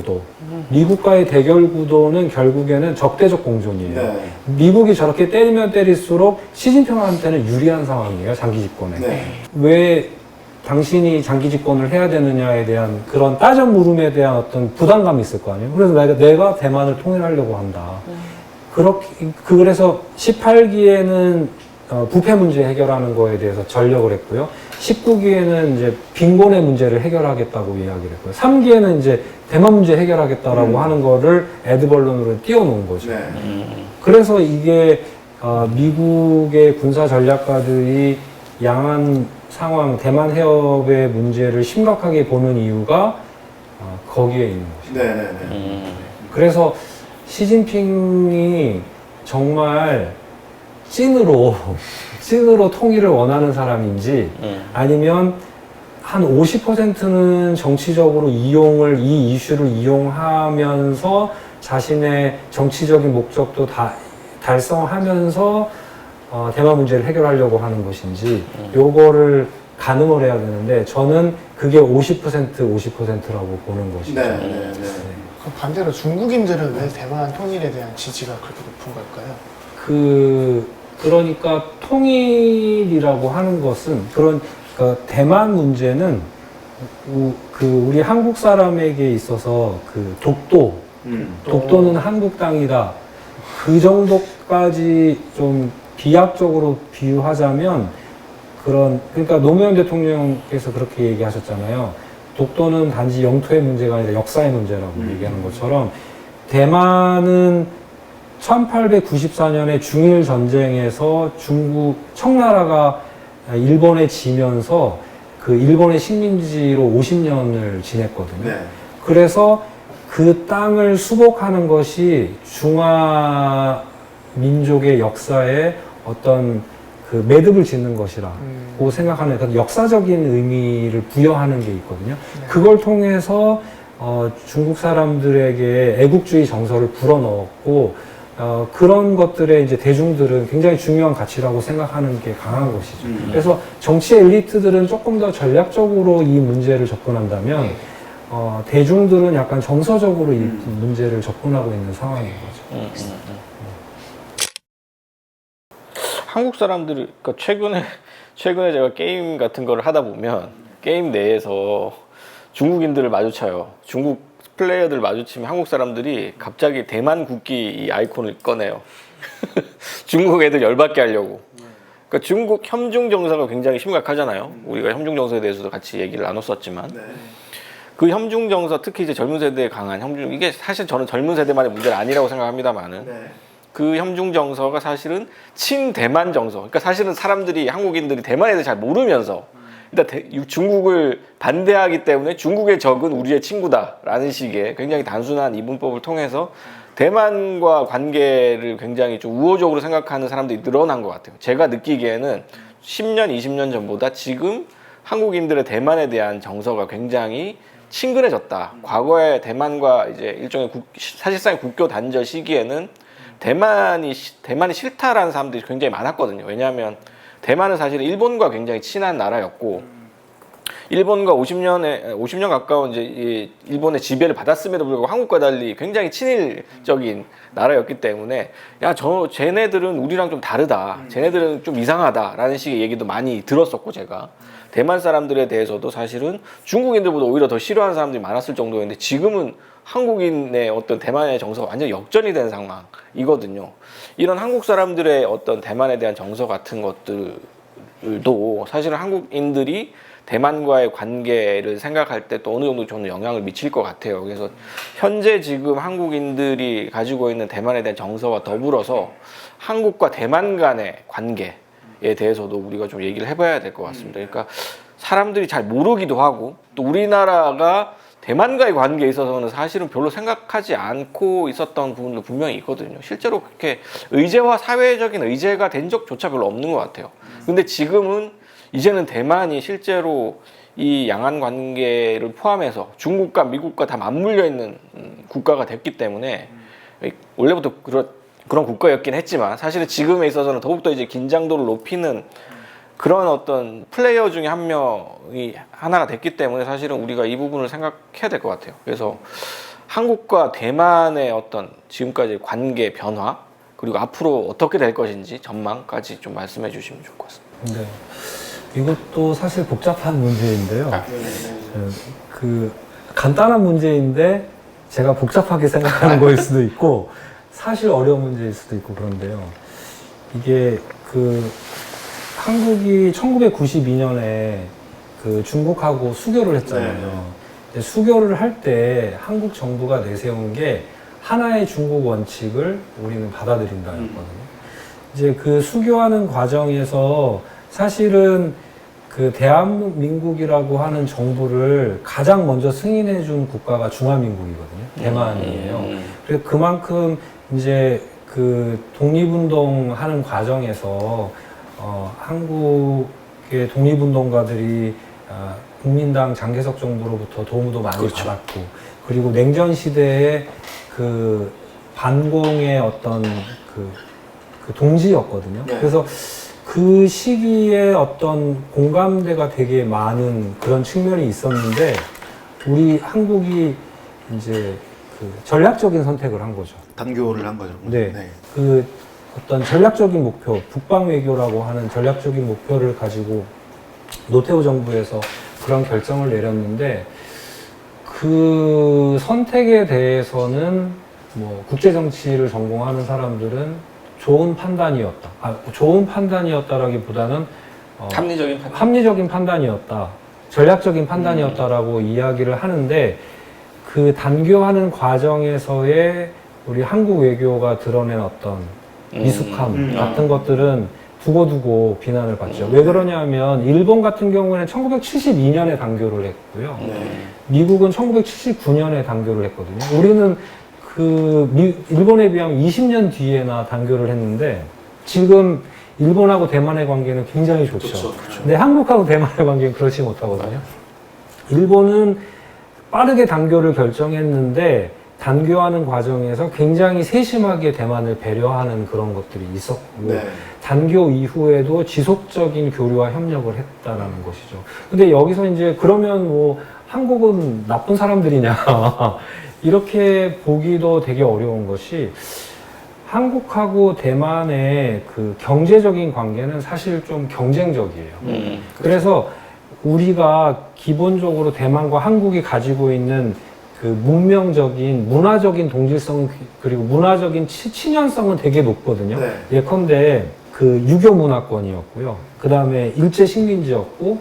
구도는 결국에는 적대적 공존이에요. 네. 미국이 저렇게 때리면 때릴수록 시진핑한테는 유리한 상황이에요, 장기 집권에. 네. 왜 당신이 장기 집권을 해야 되느냐에 대한 그런 따져 물음에 대한 어떤 부담감이 있을 거 아니에요. 그래서 내가 대만을 통일하려고 한다. 그래서 18기에는 부패 문제 해결하는 거에 대해서 전력을 했고요. 19기에는 이제 빈곤의 문제를 해결하겠다고 이야기를 했고요. 3기에는 이제 대만 문제 해결하겠다라고 하는 거를 에드벌론으로 띄워놓은 거죠. 네. 그래서 이게 미국의 군사 전략가들이 양안 상황, 대만 해협의 문제를 심각하게 보는 이유가 거기에 있는 것이죠. 네. 그래서 시진핑이 정말 찐으로 통일을 원하는 사람인지 아니면 한 50%는 정치적으로 이 이슈를 이용하면서 자신의 정치적인 목적도 다 달성하면서 대만 문제를 해결하려고 하는 것인지 요거를 가늠을 해야 되는데 저는 그게 50%라고 보는 것이죠. 네. 그럼 반대로 중국인들은 왜 대만 통일에 대한 지지가 그렇게 높은 걸까요? 그러니까 통일이라고 하는 것은 그러니까 대만 문제는 우리 한국 사람에게 있어서 독도는 한국 땅이다. 그 정도까지 좀 비약적으로 비유하자면 그러니까 노무현 대통령께서 그렇게 얘기하셨잖아요. 독도는 단지 영토의 문제가 아니라 역사의 문제라고 얘기하는 것처럼 대만은 1894년에 중일 전쟁에서 청나라가 일본에 지면서 그 일본의 식민지로 50년을 지냈거든요. 네. 그래서 그 땅을 수복하는 것이 중화 민족의 역사에 어떤 그 매듭을 짓는 것이라고 생각하는 그 역사적인 의미를 부여하는 게 있거든요. 그걸 통해서 중국 사람들에게 애국주의 정서를 불어넣었고 그런 것들에 이제 대중들은 굉장히 중요한 가치라고 생각하는 게 강한 것이죠. 그래서 정치 엘리트들은 조금 더 전략적으로 이 문제를 접근한다면 대중들은 약간 정서적으로 이 문제를 접근하고 있는 상황인 거죠. 한국 사람들이 그러니까 최근에 제가 게임 같은 거를 하다 보면 게임 내에서 중국인들을 마주쳐요. 중국 플레이어들 마주치면 한국 사람들이 갑자기 대만 국기 이 아이콘을 꺼내요. 중국 애들 열받게 하려고. 그러니까 중국 협중 정서가 굉장히 심각하잖아요. 우리가 협중 정서에 대해서도 같이 얘기를 나눴었지만 그 협중 정서, 특히 이제 젊은 세대에 강한 협중, 이게 사실 저는 젊은 세대만의 문제는 아니라고 생각합니다만은 그 협중 정서가 사실은 친대만 정서. 그러니까 사실은 한국인들이 대만에 대해서 잘 모르면서 일단 중국을 반대하기 때문에 중국의 적은 우리의 친구다라는 식의 굉장히 단순한 이분법을 통해서 대만과 관계를 굉장히 좀 우호적으로 생각하는 사람들이 늘어난 것 같아요. 제가 느끼기에는 10년, 20년 전보다 지금 한국인들의 대만에 대한 정서가 굉장히 친근해졌다. 과거에 대만과 이제 일종의 사실상의 국교 단절 시기에는 대만이 싫다라는 사람들이 굉장히 많았거든요. 왜냐하면 대만은 사실 일본과 굉장히 친한 나라였고 일본과 50년 가까운 이제 일본의 지배를 받았음에도 불구하고 한국과 달리 굉장히 친일적인 나라였기 때문에 쟤네들은 우리랑 좀 다르다. 쟤네들은 좀 이상하다라는 식의 얘기도 많이 들었었고 제가 대만 사람들에 대해서도 사실은 중국인들보다 오히려 더 싫어하는 사람들이 많았을 정도였는데 지금은 한국인의 어떤 대만의 정서가 완전히 역전이 된 상황이거든요. 이런 한국 사람들의 어떤 대만에 대한 정서 같은 것들을 분들도 사실은 한국인들이 대만과의 관계를 생각할 때 또 어느 정도 저는 영향을 미칠 것 같아요. 그래서 현재 지금 한국인들이 가지고 있는 대만에 대한 정서와 더불어서 한국과 대만 간의 관계에 대해서도 우리가 좀 얘기를 해봐야 될 것 같습니다. 그러니까 사람들이 잘 모르기도 하고 또 우리나라가 대만과의 관계에 있어서는 사실은 별로 생각하지 않고 있었던 부분도 분명히 있거든요. 실제로 그렇게 의제와 사회적인 의제가 된 적조차 별로 없는 것 같아요. 근데 지금은 이제는 대만이 실제로 이 양안 관계를 포함해서 중국과 미국과 다 맞물려 있는 국가가 됐기 때문에 원래부터 그런 국가였긴 했지만 사실은 지금에 있어서는 더욱더 이제 긴장도를 높이는 그런 어떤 플레이어 중에 한 명이 하나가 됐기 때문에 사실은 우리가 이 부분을 생각해야 될 것 같아요. 그래서 한국과 대만의 어떤 지금까지 관계 변화 그리고 앞으로 어떻게 될 것인지 전망까지 좀 말씀해 주시면 좋을 것 같습니다. 네. 이것도 사실 복잡한 문제인데요. 그 간단한 문제인데 제가 복잡하게 생각하는 거일 수도 있고 사실 어려운 문제일 수도 있고 그런데요. 이게 한국이 1992년에 그 중국하고 수교를 했잖아요. 근데 수교를 할 때 한국 정부가 내세운 게 하나의 중국 원칙을 우리는 받아들인다였거든요. 이제 그 수교하는 과정에서 사실은 그 대한민국이라고 하는 정부를 가장 먼저 승인해 준 국가가 중화민국이거든요. 대만이에요. 그래서 그만큼 이제 그 독립운동 하는 과정에서 한국의 독립운동가들이 국민당 장개석 정부로부터 도움도 많이 그렇죠. 받았고, 그리고 냉전 시대에 그 반공의 어떤 그 동지였거든요. 그래서 그 시기에 어떤 공감대가 되게 많은 그런 측면이 있었는데, 우리 한국이 이제 그 전략적인 선택을 한 거죠. 단교를 한 거죠. 네. 그 어떤 전략적인 목표, 북방 외교라고 하는 전략적인 목표를 가지고 노태우 정부에서 그런 결정을 내렸는데, 그 선택에 대해서는 뭐 국제 정치를 전공하는 사람들은 좋은 판단이었다. 좋은 판단이었다라기보다는 합리적인 판단이었다. 전략적인 판단이었다라고 이야기를 하는데, 그 단교하는 과정에서의 우리 한국 외교가 드러낸 어떤 미숙함 같은 것들은 두고두고 비난을 받죠. 왜 그러냐면 일본 같은 경우에는 1972년에 단교를 했고요. 미국은 1979년에 단교를 했거든요. 우리는 일본에 비하면 20년 뒤에나 단교를 했는데, 지금 일본하고 대만의 관계는 굉장히 좋죠. 근데 한국하고 대만의 관계는 그렇지 못하거든요. 일본은 빠르게 단교를 결정했는데, 단교하는 과정에서 굉장히 세심하게 대만을 배려하는 그런 것들이 있었고, 단교 이후에도 지속적인 교류와 협력을 했다라는 것이죠. 근데 여기서 이제 그러면 뭐 한국은 나쁜 사람들이냐 이렇게 보기도 되게 어려운 것이, 한국하고 대만의 그 경제적인 관계는 사실 좀 경쟁적이에요. 그래서 우리가 기본적으로 대만과 한국이 가지고 있는 그 문명적인, 문화적인 동질성, 그리고 문화적인 친연성은 되게 높거든요. 예컨대 그 유교 문화권이었고요. 그 다음에 일제 식민지였고,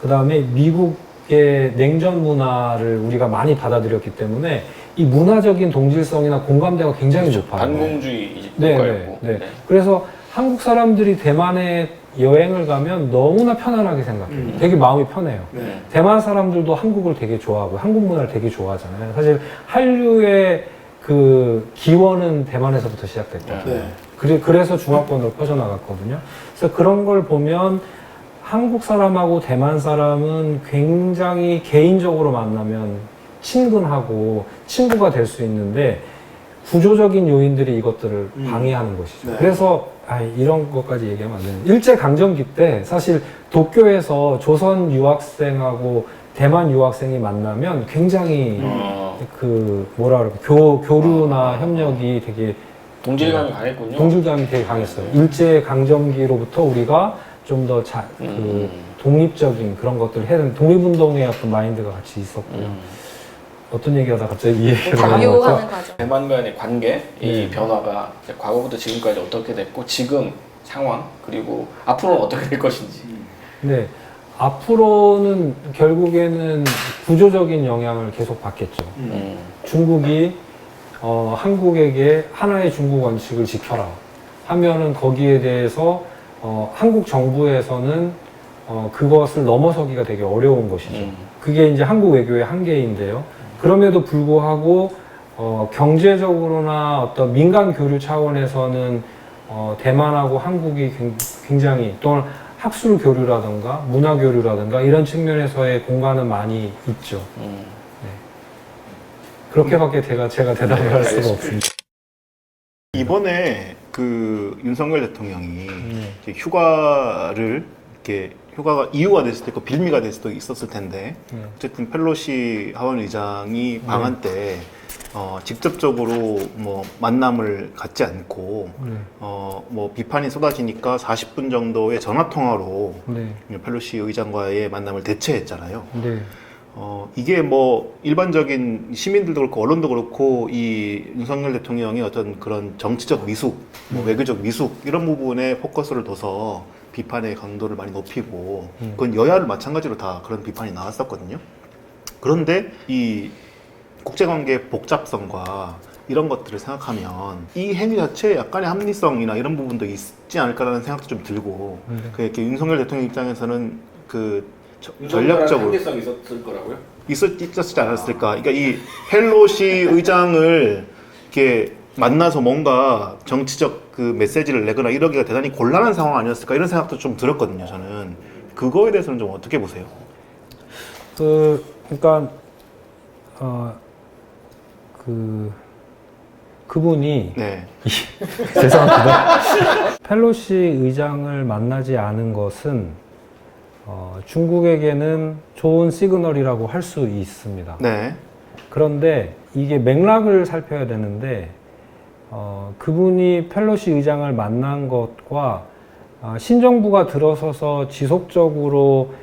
그 다음에 미국의 냉전 문화를 우리가 많이 받아들였기 때문에 이 문화적인 동질성이나 공감대가 굉장히 높아요. 반공주의 국가였고. 네. 그래서 한국 사람들이 대만에 여행을 가면 너무나 편안하게 생각해요. 되게 마음이 편해요. 대만 사람들도 한국을 되게 좋아하고 한국 문화를 되게 좋아하잖아요. 사실 한류의 그 기원은 대만에서부터 시작됐거든요. 그래서 중화권으로 퍼져나갔거든요. 그래서 그런 걸 보면 한국 사람하고 대만 사람은 굉장히 개인적으로 만나면 친근하고 친구가 될 수 있는데, 구조적인 요인들이 이것들을 방해하는 것이죠. 그래서 이런 것까지 얘기하면 안 되는. 일제강점기 때 사실 도쿄에서 조선 유학생하고 대만 유학생이 만나면 굉장히 그 뭐라 그럴까, 교류나 협력이 되게 동질감이 강했군요. 동질감이 되게 강했어요. 일제강점기로부터 우리가 좀 더 독립적인 그런 것들을 해야 되는, 독립운동의 어떤 마인드가 같이 있었고요. 어떤 얘기하다 갑자기 이 얘기를 강요하는 과정. 대만 간의 관계, 이 변화가 과거부터 지금까지 어떻게 됐고 지금 상황 그리고 앞으로는 어떻게 될 것인지. 네. 앞으로는 결국에는 구조적인 영향을 계속 받겠죠. 중국이 한국에게 하나의 중국 원칙을 지켜라 하면은 거기에 대해서 한국 정부에서는 그것을 넘어서기가 되게 어려운 것이죠. 그게 이제 한국 외교의 한계인데요. 그럼에도 불구하고 경제적으로나 어떤 민간 교류 차원에서는 대만하고 한국이 굉장히 또는 학술 교류라든가 문화 교류라든가 이런 측면에서의 공간은 많이 있죠. 네. 그렇게밖에 제가 대답을 할 수가 없습니다. 이번에 그 윤석열 대통령이 이제 휴가를 이렇게 휴가가 이유가 될 수도 있고 빌미가 될 수도 있었을 텐데 어쨌든 펠로시 하원 의장이 방한 때 직접적으로 뭐 만남을 갖지 않고 뭐 비판이 쏟아지니까 40분 정도의 전화 통화로 네. 펠로시 의장과의 만남을 대체했잖아요. 네. 이게 뭐 일반적인 시민들도 그렇고 언론도 그렇고 이 윤석열 대통령의 어떤 그런 정치적 미숙, 뭐 외교적 미숙 이런 부분에 포커스를 둬서 비판의 강도를 많이 높이고 그건 여야를 마찬가지로 다 그런 비판이 나왔었거든요. 그런데 이 국제관계 복잡성과 이런 것들을 생각하면 이 행위 자체에 약간의 합리성이나 이런 부분도 있지 않을까라는 생각도 좀 들고 이렇게 윤석열 대통령 입장에서는 그 전략적으로 한계성이 있었을 거라고요? 있었지 않았을까. 그러니까 이 펠로시 의장을 이렇게 만나서 뭔가 정치적 그 메시지를 내거나 이러기가 대단히 곤란한 상황 아니었을까 이런 생각도 좀 들었거든요. 저는 그거에 대해서는 좀 어떻게 보세요? 그러니까 그분이 네, 죄송합니다. 펠로시 의장을 만나지 않은 것은 중국에게는 좋은 시그널이라고 할 수 있습니다. 네, 그런데 이게 맥락을 살펴야 되는데 그분이 펠로시 의장을 만난 것과 신정부가 들어서서 지속적으로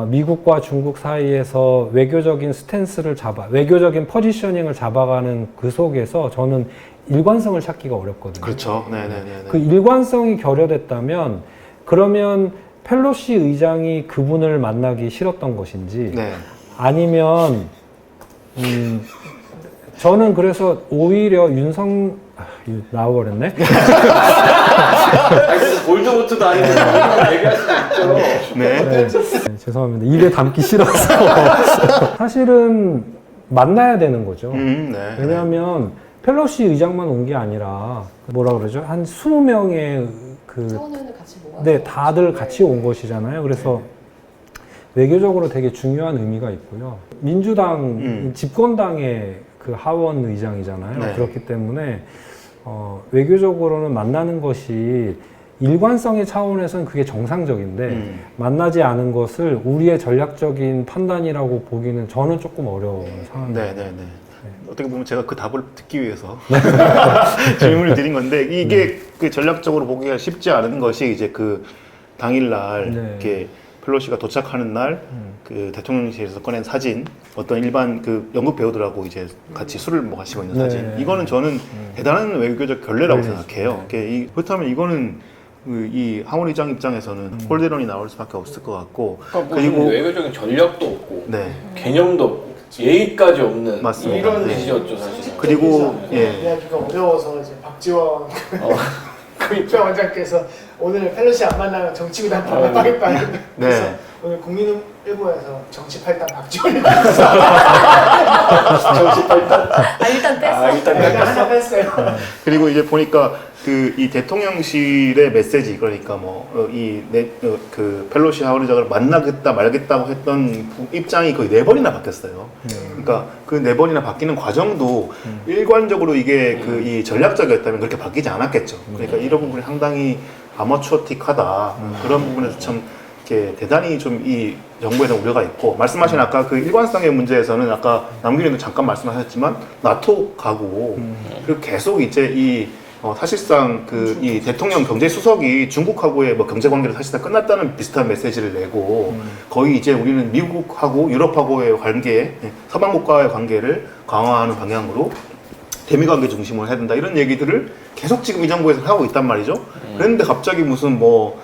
미국과 중국 사이에서 외교적인 스탠스를 외교적인 포지셔닝을 잡아가는 그 속에서 저는 일관성을 찾기가 어렵거든요. 그렇죠. 네, 네, 네. 그 일관성이 결여됐다면 그러면 펠로시 의장이 그분을 만나기 싫었던 것인지 네. 아니면 저는 그래서 오히려 나와버렸네. 볼드모트도 아니고 얘기할 수도 있죠. 네. 네, 죄송합니다. 입에 담기 싫어서 사실은 만나야 되는 거죠. 네. 왜냐하면 펠로시 의장만 온 게 아니라 뭐라 그러죠? 한 20명의 차원을 같이 모아서 네, 다들 같이 온 것이잖아요. 그래서 외교적으로 되게 중요한 의미가 있고요. 민주당 집권당의 그 하원 의장이잖아요. 네. 그렇기 때문에 외교적으로는 만나는 것이 일관성의 차원에서는 그게 정상적인데 만나지 않은 것을 우리의 전략적인 판단이라고 보기는 저는 조금 어려운 상황입니다. 네, 네, 네. 어떻게 보면 제가 그 답을 듣기 위해서 질문을 드린 건데 이게 그 전략적으로 보기가 쉽지 않은 것이 이제 그 당일날 네. 이렇게 펠로시가 도착하는 날 그 대통령실에서 꺼낸 사진 어떤 일반 그 연극 배우들하고 이제 같이 술을 마시고 있는 네. 사진 이거는 저는 대단한 외교적 결례라고 결례죠. 생각해요. 그렇다면 이거는 이 하원 의장 입장에서는 홀대론이 나올 수밖에 없을 것 같고 그리고 외교적인 전략도 없고 네. 개념도 없고 예의까지 없는 맞습니다. 이런 네. 짓이었죠 사실은. 그리고 예. 이야기가 어려워서 이제 박지원 국정원장께서 오늘 펠로시 안 만나면 정치구단 반납하겠다. 그래서 네. 오늘 국민일보에서 정치 팔단 박지원이 일단 뺐어. 일단 하나 뺐어요. 그리고 이제 보니까 그 이 대통령실의 메시지 그러니까 뭐 그 펠로시 하원 의장을 만나겠다 말겠다고 했던 입장이 거의 4번이나 바뀌었어요. 그러니까 그 4번이나 바뀌는 과정도 일관적으로 이게 그 이 전략적이었다면 그렇게 바뀌지 않았겠죠. 그러니까 이런 부분이 상당히 아마추어틱하다. 그런 부분에서 참 이렇게 대단히 좀 이 정부에는 우려가 있고 말씀하신 아까 그 일관성의 문제에서는 아까 남규님도 잠깐 말씀하셨지만 나토 가고 그리고 계속 이제 이 사실상 그 이 대통령 경제 수석이 중국하고의 뭐 경제 관계를 사실상 끝났다는 비슷한 메시지를 내고 거의 이제 우리는 미국하고 유럽하고의 관계, 서방 국가의 관계를 강화하는 방향으로 대미 관계 중심으로 해야 된다 이런 얘기들을 계속 지금 이 정부에서 하고 있단 말이죠. 그런데 갑자기 무슨 뭐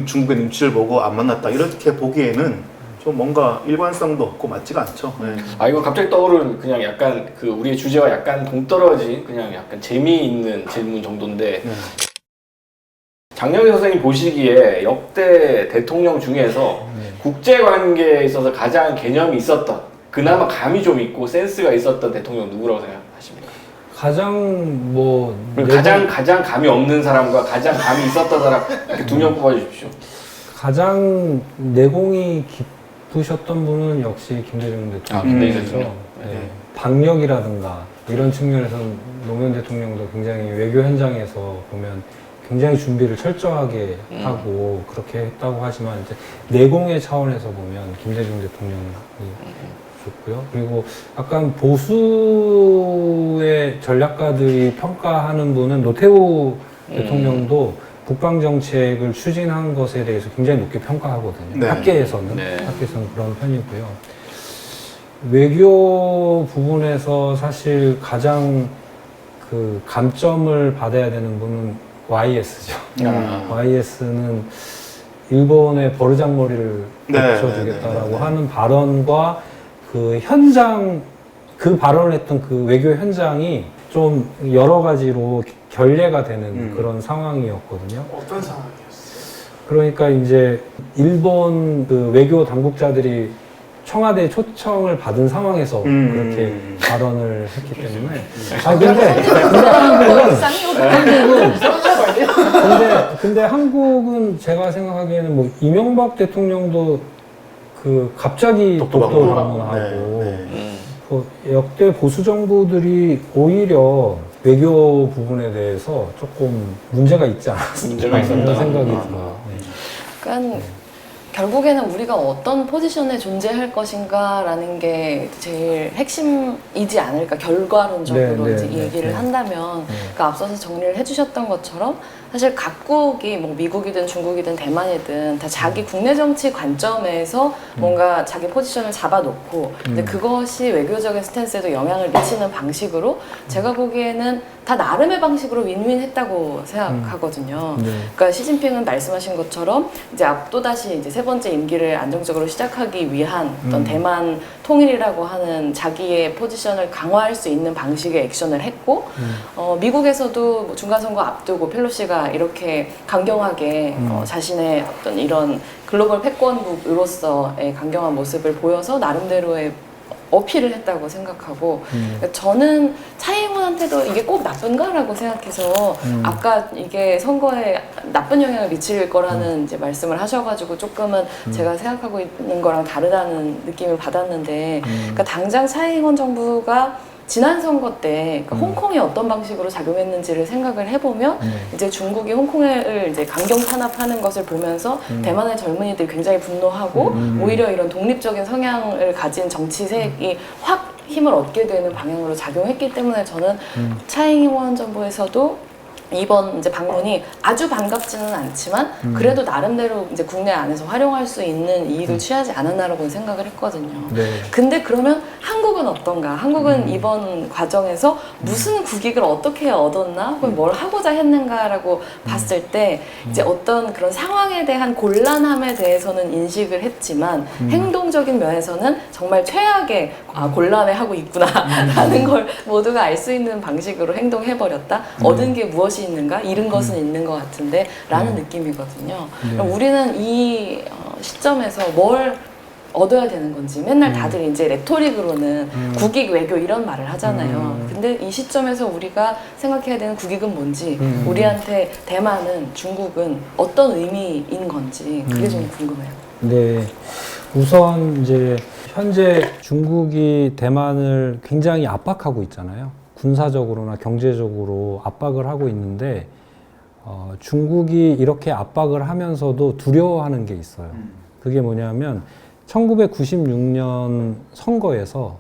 중국의 눈치를 보고 안 만났다 이렇게 보기에는 좀 뭔가 일관성도 없고 맞지가 않죠. 네. 아 이거 갑자기 떠오른 그냥 약간 그 우리의 주제와 약간 동떨어진 그냥 약간 재미있는 질문 정도인데 장영희 선생님 보시기에 역대 대통령 중에서 국제관계에 있어서 가장 개념이 있었던 그나마 감이 좀 있고 센스가 있었던 대통령 누구라고 생각하십니까? 가장 뭐 가장 감이 없는 사람과 가장 감이 있었던 사람 이렇게 두 명 뽑아주십시오. 가장 내공이 깊으셨던 분은 역시 김대중 대통령이죠. 김대중 대통령. 네. 방역이라든가 이런 측면에서는 노무현 대통령도 굉장히 외교 현장에서 보면 굉장히 준비를 철저하게 하고 그렇게 했다고 하지만 이제 내공의 차원에서 보면 김대중 대통령이 좋고요. 그리고 약간 보수의 전략가들이 평가하는 분은 노태우 대통령도 국방 정책을 추진한 것에 대해서 굉장히 높게 평가하거든요. 네. 학계에서는 네. 그런 편이고요. 외교 부분에서 사실 가장 그 감점을 받아야 되는 분은 YS죠. YS는 일본의 버르장머리를 네, 붙여주겠다라고 네. 하는 발언과 그 현장, 그 발언을 했던 그 외교 현장이 좀 여러 가지로 결례가 되는 그런 상황이었거든요. 어떤 상황이었어요? 그러니까 이제 일본 그 외교 당국자들이 청와대 초청을 받은 상황에서 그렇게 발언을 했기 때문에. 아 근데 한국은 제가 생각하기에는 뭐 이명박 대통령도 그 갑자기 독도 방문하고 뭐 역대 보수 정부들이 오히려 외교 부분에 대해서 조금 문제가 있지 않았을까 문제가 있었다. 이런 생각이 들어요. 그러니까 결국에는 우리가 어떤 포지션에 존재할 것인가라는 게 제일 핵심이지 않을까 결과론적으로 네, 이제 네, 얘기를 네. 한다면 그러니까 앞서서 정리를 해주셨던 것처럼 사실 각국이 뭐 미국이든 중국이든 대만이든 다 자기 국내 정치 관점에서 뭔가 자기 포지션을 잡아놓고 근데 그것이 외교적인 스탠스에도 영향을 미치는 방식으로 제가 보기에는 다 나름의 방식으로 윈윈했다고 생각하거든요. 그러니까 시진핑은 말씀하신 것처럼 이제 또다시 이제 세 번째 임기를 안정적으로 시작하기 위한 어떤 대만 통일이라고 하는 자기의 포지션을 강화할 수 있는 방식의 액션을 했고 미국에서도 뭐 중간선거 앞두고 펠로시가 이렇게 강경하게 자신의 어떤 이런 글로벌 패권국으로서의 강경한 모습을 보여서 나름대로의 어필을 했다고 생각하고 그러니까 저는 차이잉원한테도 이게 꼭 나쁜가라고 생각해서 아까 이게 선거에 나쁜 영향을 미칠 거라는 이제 말씀을 하셔가지고 조금은 제가 생각하고 있는 거랑 다르다는 느낌을 받았는데 그러니까 당장 차이잉원 정부가 지난 선거 때 그러니까 홍콩이 어떤 방식으로 작용했는지를 생각을 해보면 이제 중국이 홍콩을 이제 강경 탄압하는 것을 보면서 대만의 젊은이들이 굉장히 분노하고 오히려 이런 독립적인 성향을 가진 정치색이 확 힘을 얻게 되는 방향으로 작용했기 때문에 저는 차이잉원 정부에서도 이번 이제 방문이 아주 반갑지는 않지만 그래도 나름대로 이제 국내 안에서 활용할 수 있는 이익을 취하지 않았나라고 생각을 했거든요. 네. 근데 그러면 한국은 어떤가? 한국은 이번 과정에서 무슨 국익을 어떻게 얻었나? 혹은 뭘 하고자 했는가라고 봤을 때 이제 어떤 그런 상황에 대한 곤란함에 대해서는 인식을 했지만 행동적인 면에서는 정말 최악의 곤란해하고 있구나라는 걸 모두가 알 수 있는 방식으로 행동해버렸다. 얻은 게 무엇이 있는가? 잃은 것은 있는 것 같은데 라는 느낌이거든요. 그럼 우리는 이 시점에서 뭘 얻어야 되는 건지 맨날 다들 이제 레토릭으로는 국익 외교 이런 말을 하잖아요. 근데 이 시점에서 우리가 생각해야 되는 국익은 뭔지 우리한테 대만은 중국은 어떤 의미인 건지 그게 좀 궁금해요. 네. 우선 이제 현재 중국이 대만을 굉장히 압박하고 있잖아요. 군사적으로나 경제적으로 압박을 하고 있는데 중국이 이렇게 압박을 하면서도 두려워하는 게 있어요. 그게 뭐냐면 1996년 선거에서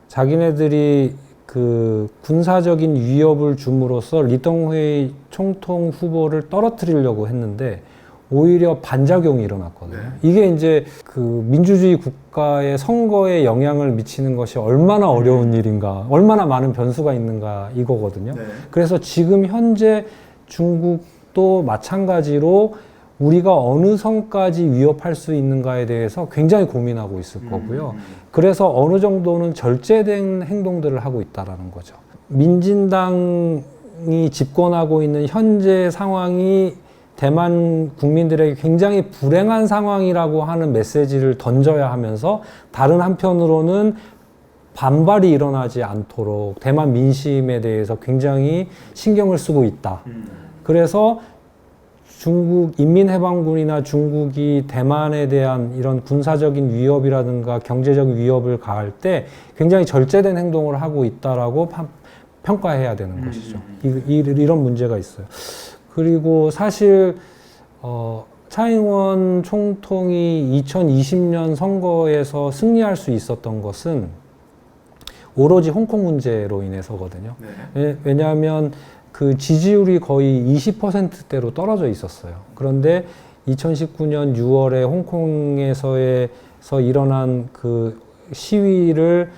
자기네들이 그 군사적인 위협을 줌으로써 리덩회이 총통 후보를 떨어뜨리려고 했는데 오히려 반작용이 일어났거든요. 이게 이제 그 민주주의 국가의 선거에 영향을 미치는 것이 얼마나 어려운 일인가, 얼마나 많은 변수가 있는가 이거거든요. 그래서 지금 현재 중국도 마찬가지로 우리가 어느 선까지 위협할 수 있는가에 대해서 굉장히 고민하고 있을 거고요. 그래서 어느 정도는 절제된 행동들을 하고 있다라는 거죠. 민진당이 집권하고 있는 현재 상황이 대만 국민들에게 굉장히 불행한 상황이라고 하는 메시지를 던져야 하면서 다른 한편으로는 반발이 일어나지 않도록 대만 민심에 대해서 굉장히 신경을 쓰고 있다. 그래서 중국 인민해방군이나 중국이 대만에 대한 이런 군사적인 위협이라든가 경제적 위협을 가할 때 굉장히 절제된 행동을 하고 있다라고 평가해야 되는 것이죠. 이런 문제가 있어요. 그리고 사실 차잉원 총통이 2020년 선거에서 승리할 수 있었던 것은 오로지 홍콩 문제로 인해서거든요. 왜냐하면 그 지지율이 거의 20%대로 떨어져 있었어요. 그런데 2019년 6월에 홍콩에서 일어난 그 시위를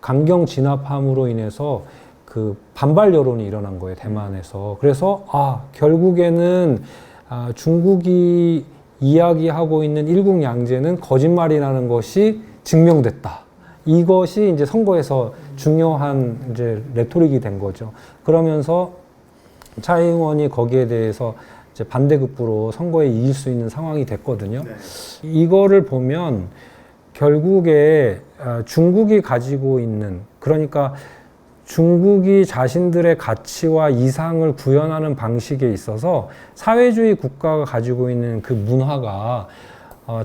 강경 진압함으로 인해서 그 반발 여론이 일어난 거예요, 대만에서. 그래서 결국에는 중국이 이야기하고 있는 일국양제는 거짓말이라는 것이 증명됐다. 이것이 이제 선거에서 중요한 이제 레토릭이 된 거죠. 그러면서 차잉원이 거기에 대해서 이제 반대급부로 선거에 이길 수 있는 상황이 됐거든요. 이거를 보면 결국에 중국이 가지고 있는, 그러니까 중국이 자신들의 가치와 이상을 구현하는 방식에 있어서 사회주의 국가가 가지고 있는 그 문화가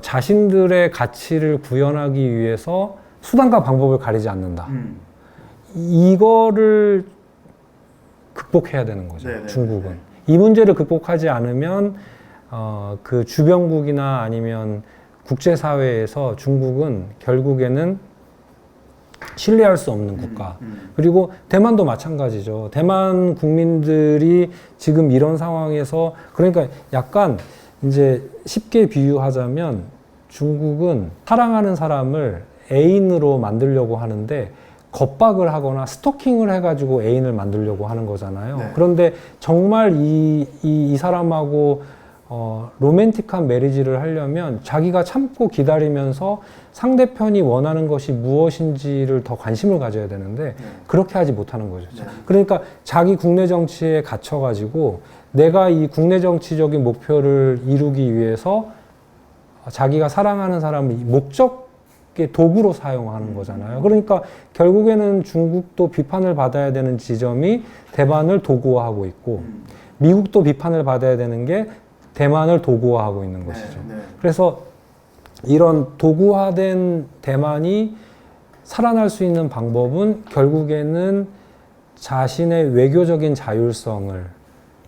자신들의 가치를 구현하기 위해서 수단과 방법을 가리지 않는다. 이거를 극복해야 되는 거죠. 중국은. 이 문제를 극복하지 않으면 그 주변국이나 아니면 국제사회에서 중국은 결국에는 신뢰할 수 없는 국가. 그리고 대만도 마찬가지죠. 대만 국민들이 지금 이런 상황에서, 그러니까 약간 이제 쉽게 비유하자면 중국은 사랑하는 사람을 애인으로 만들려고 하는데 겁박을 하거나 스토킹을 해가지고 애인을 만들려고 하는 거잖아요. 그런데 정말 이 사람하고 로맨틱한 메리지를 하려면 자기가 참고 기다리면서 상대편이 원하는 것이 무엇인지를 더 관심을 가져야 되는데 그렇게 하지 못하는 거죠. 그러니까 자기 국내 정치에 갇혀가지고 내가 이 국내 정치적인 목표를 이루기 위해서 자기가 사랑하는 사람을 목적의 도구로 사용하는 거잖아요. 그러니까 결국에는 중국도 비판을 받아야 되는 지점이 대만을 도구화하고 있고 미국도 비판을 받아야 되는 게 대만을 도구화하고 있는 것이죠. 그래서 이런 도구화된 대만이 살아날 수 있는 방법은 결국에는 자신의 외교적인 자율성을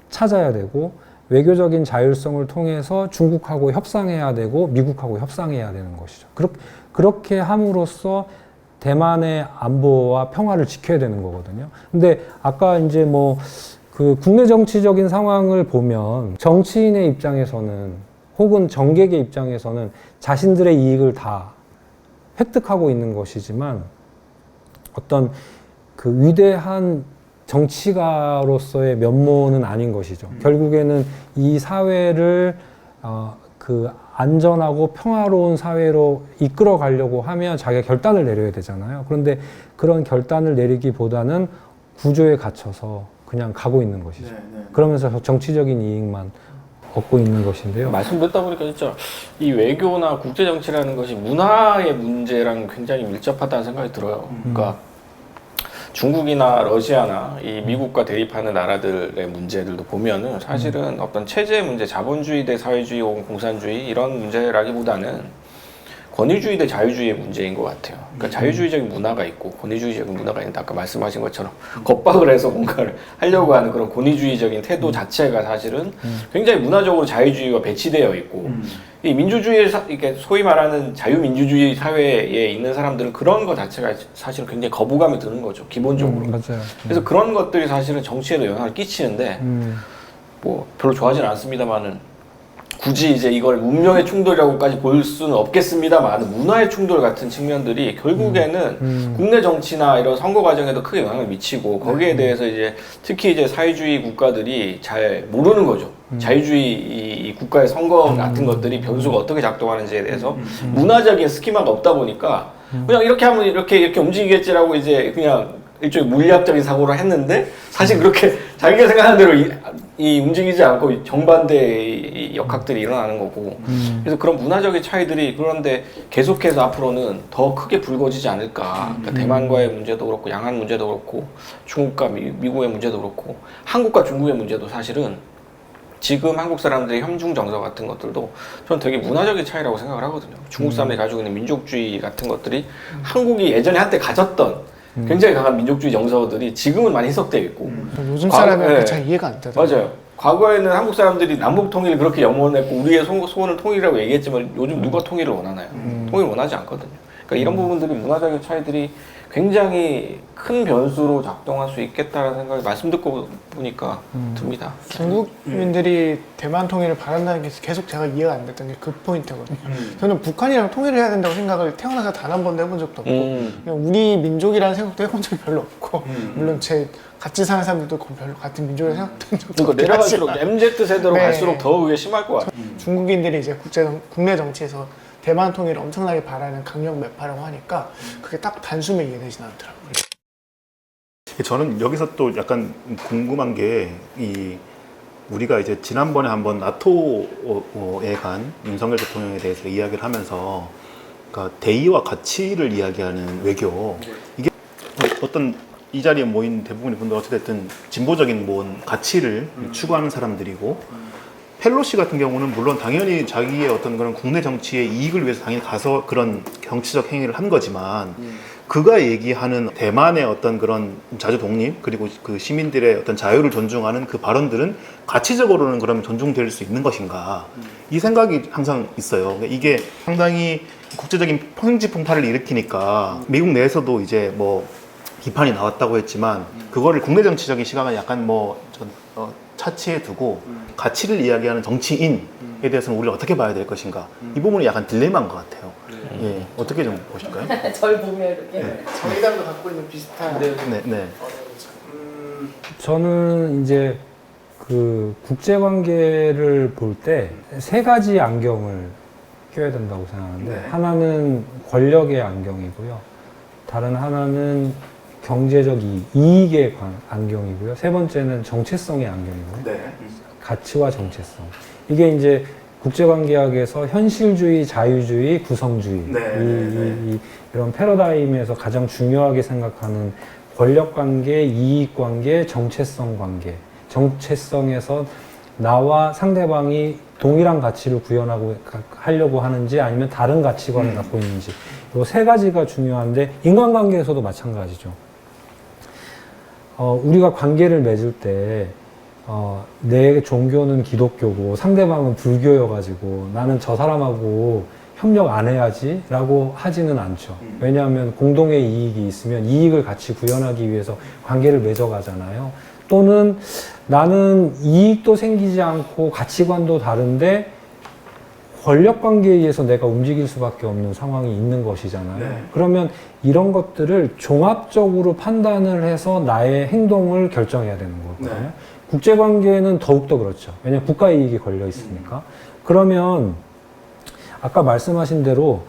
찾아야 되고, 외교적인 자율성을 통해서 중국하고 협상해야 되고 미국하고 협상해야 되는 것이죠. 그렇게 함으로써 대만의 안보와 평화를 지켜야 되는 거거든요. 근데 아까 이제 그 국내 정치적인 상황을 보면 정치인의 입장에서는 혹은 정객의 입장에서는 자신들의 이익을 다 획득하고 있는 것이지만 어떤 그 위대한 정치가로서의 면모는 아닌 것이죠. 결국에는 이 사회를 그 안전하고 평화로운 사회로 이끌어 가려고 하면 자기가 결단을 내려야 되잖아요. 그런데 그런 결단을 내리기보다는 구조에 갇혀서 그냥 가고 있는 것이죠. 그러면서 정치적인 이익만 얻고 있는 것인데요. 말씀 듣다 보니까 진짜 이 외교나 국제 정치라는 것이 문화의 문제랑 굉장히 밀접하다는 생각이 들어요. 그러니까 중국이나 러시아나 이 미국과 대립하는 나라들의 문제들도 보면은 사실은 어떤 체제 문제, 자본주의 대 사회주의 혹은 공산주의 이런 문제라기보다는 권위주의 대 자유주의의 문제인 것 같아요. 그러니까 자유주의적인 문화가 있고 권위주의적인 문화가 있는데 아까 말씀하신 것처럼 겁박을 해서 뭔가를 하려고 하는 그런 권위주의적인 태도 자체가 사실은 굉장히 문화적으로 자유주의와 배치되어 있고 이 민주주의, 이렇게 소위 말하는 자유민주주의 사회에 있는 사람들은 그런 것 자체가 사실은 굉장히 거부감이 드는 거죠, 기본적으로. 맞아요. 그래서 그런 것들이 사실은 정치에도 영향을 끼치는데 뭐 별로 좋아하지는 않습니다만은 굳이 이제 이걸 운명의 충돌이라고까지 볼 수는 없겠습니다만 문화의 충돌 같은 측면들이 결국에는 국내 정치나 이런 선거 과정에도 크게 영향을 미치고 거기에 대해서 이제 특히 이제 사회주의 국가들이 잘 모르는 거죠. 자유주의 이 국가의 선거 같은 것들이 변수가 어떻게 작동하는지에 대해서 문화적인 스키마가 없다 보니까 그냥 이렇게 하면 이렇게 움직이겠지라고 이제 그냥 일종의 물리학적인 사고를 했는데 사실 그렇게 자기가 생각하는 대로 이 움직이지 않고 정반대의 역학들이 일어나는 거고 그래서 그런 문화적인 차이들이 그런데 계속해서 앞으로는 더 크게 불거지지 않을까. 그러니까 대만과의 문제도 그렇고 양안 문제도 그렇고 중국과 미국의 문제도 그렇고 한국과 중국의 문제도 사실은 지금 한국 사람들의 현중 정서 같은 것들도 저는 되게 문화적인 차이라고 생각을 하거든요. 중국 사람들이 가지고 있는 민족주의 같은 것들이 한국이 예전에 한때 가졌던 굉장히 강한 민족주의 정서들이 지금은 많이 희석되어 있고 요즘 사람은 그 차이 이해가 안 되더라고요. 맞아요. 과거에는 한국 사람들이 남북 통일을 그렇게 염원했고 우리의 소원은 통일이라고 얘기했지만 요즘 누가 통일을 원하나요? 통일을 원하지 않거든요. 그러니까 이런 부분들이 문화적인 차이들이 굉장히 큰 변수로 작동할 수 있겠다는 생각이 말씀 듣고 보니까 듭니다. 중국민들이 대만 통일을 바란다는 게 계속 제가 이해가 안 됐던 게 그 포인트거든요. 저는 북한이랑 통일을 해야 된다고 생각을 태어나서 단 한 번도 해본 적도 없고 그냥 우리 민족이라는 생각도 해본 적이 별로 없고 물론 제 같이 사는 사람들도 별로 같은 민족이라 생각된 적도 없고 그러니까 내려갈수록 MZ 세대로 네. 갈수록 더 그게 심할 것 같아요. 중국인들이 이제 국내 정치에서 대만 통일을 엄청나게 바라는 강력 매파라고 하니까 그게 딱 단숨에 이해되진 않더라고요. 저는 여기서 또 약간 궁금한 게 우리가 이제 지난번에 한번 나토에 간 윤석열 대통령에 대해서 이야기를 하면서 그러니까 대의와 가치를 이야기하는 외교 이게 어떤 이 자리에 모인 대부분의 분들 어찌됐든 진보적인 가치를 추구하는 사람들이고 펠로시 같은 경우는 물론 당연히 자기의 어떤 그런 국내 정치의 이익을 위해서 당연히 가서 그런 정치적 행위를 한 거지만 그가 얘기하는 대만의 어떤 그런 자주 독립 그리고 그 시민들의 어떤 자유를 존중하는 그 발언들은 가치적으로는 그러면 존중될 수 있는 것인가 이 생각이 항상 있어요. 그러니까 이게 상당히 국제적인 평지 풍파를 일으키니까 미국 내에서도 이제 비판이 나왔다고 했지만 그거를 국내 정치적인 시각은 약간 차치해 두고 가치를 이야기하는 정치인에 대해서는 우리가 어떻게 봐야 될 것인가 이 부분이 약간 딜레마인 것 같아요. 예, 어떻게 좀 보실까요? 절 보면 이렇게 저희 당도 갖고 있는 비슷한 네. 저는 이제 그 국제 관계를 볼 때 세 가지 안경을 껴야 된다고 생각하는데 네. 하나는 권력의 안경이고요. 다른 하나는 경제적 이익의 안경이고요. 세 번째는 정체성의 안경이고요. 네. 가치와 정체성. 이게 이제 국제관계학에서 현실주의, 자유주의, 구성주의 이런 패러다임에서 가장 중요하게 생각하는 권력관계, 이익관계, 정체성 관계. 정체성에서 나와 상대방이 동일한 가치를 하려고 하는지 아니면 다른 가치관을 갖고 있는지 이 세 가지가 중요한데 인간관계에서도 마찬가지죠. 우리가 관계를 맺을 때 내 종교는 기독교고 상대방은 불교여가지고 나는 저 사람하고 협력 안 해야지 라고 하지는 않죠. 왜냐하면 공동의 이익이 있으면 이익을 같이 구현하기 위해서 관계를 맺어가잖아요. 또는 나는 이익도 생기지 않고 가치관도 다른데 권력 관계에 의해서 내가 움직일 수밖에 없는 상황이 있는 것이잖아요. 네. 그러면 이런 것들을 종합적으로 판단을 해서 나의 행동을 결정해야 되는 거거든요. 네. 국제관계는 더욱더 그렇죠. 왜냐하면 국가 이익이 걸려 있으니까. 그러면 아까 말씀하신 대로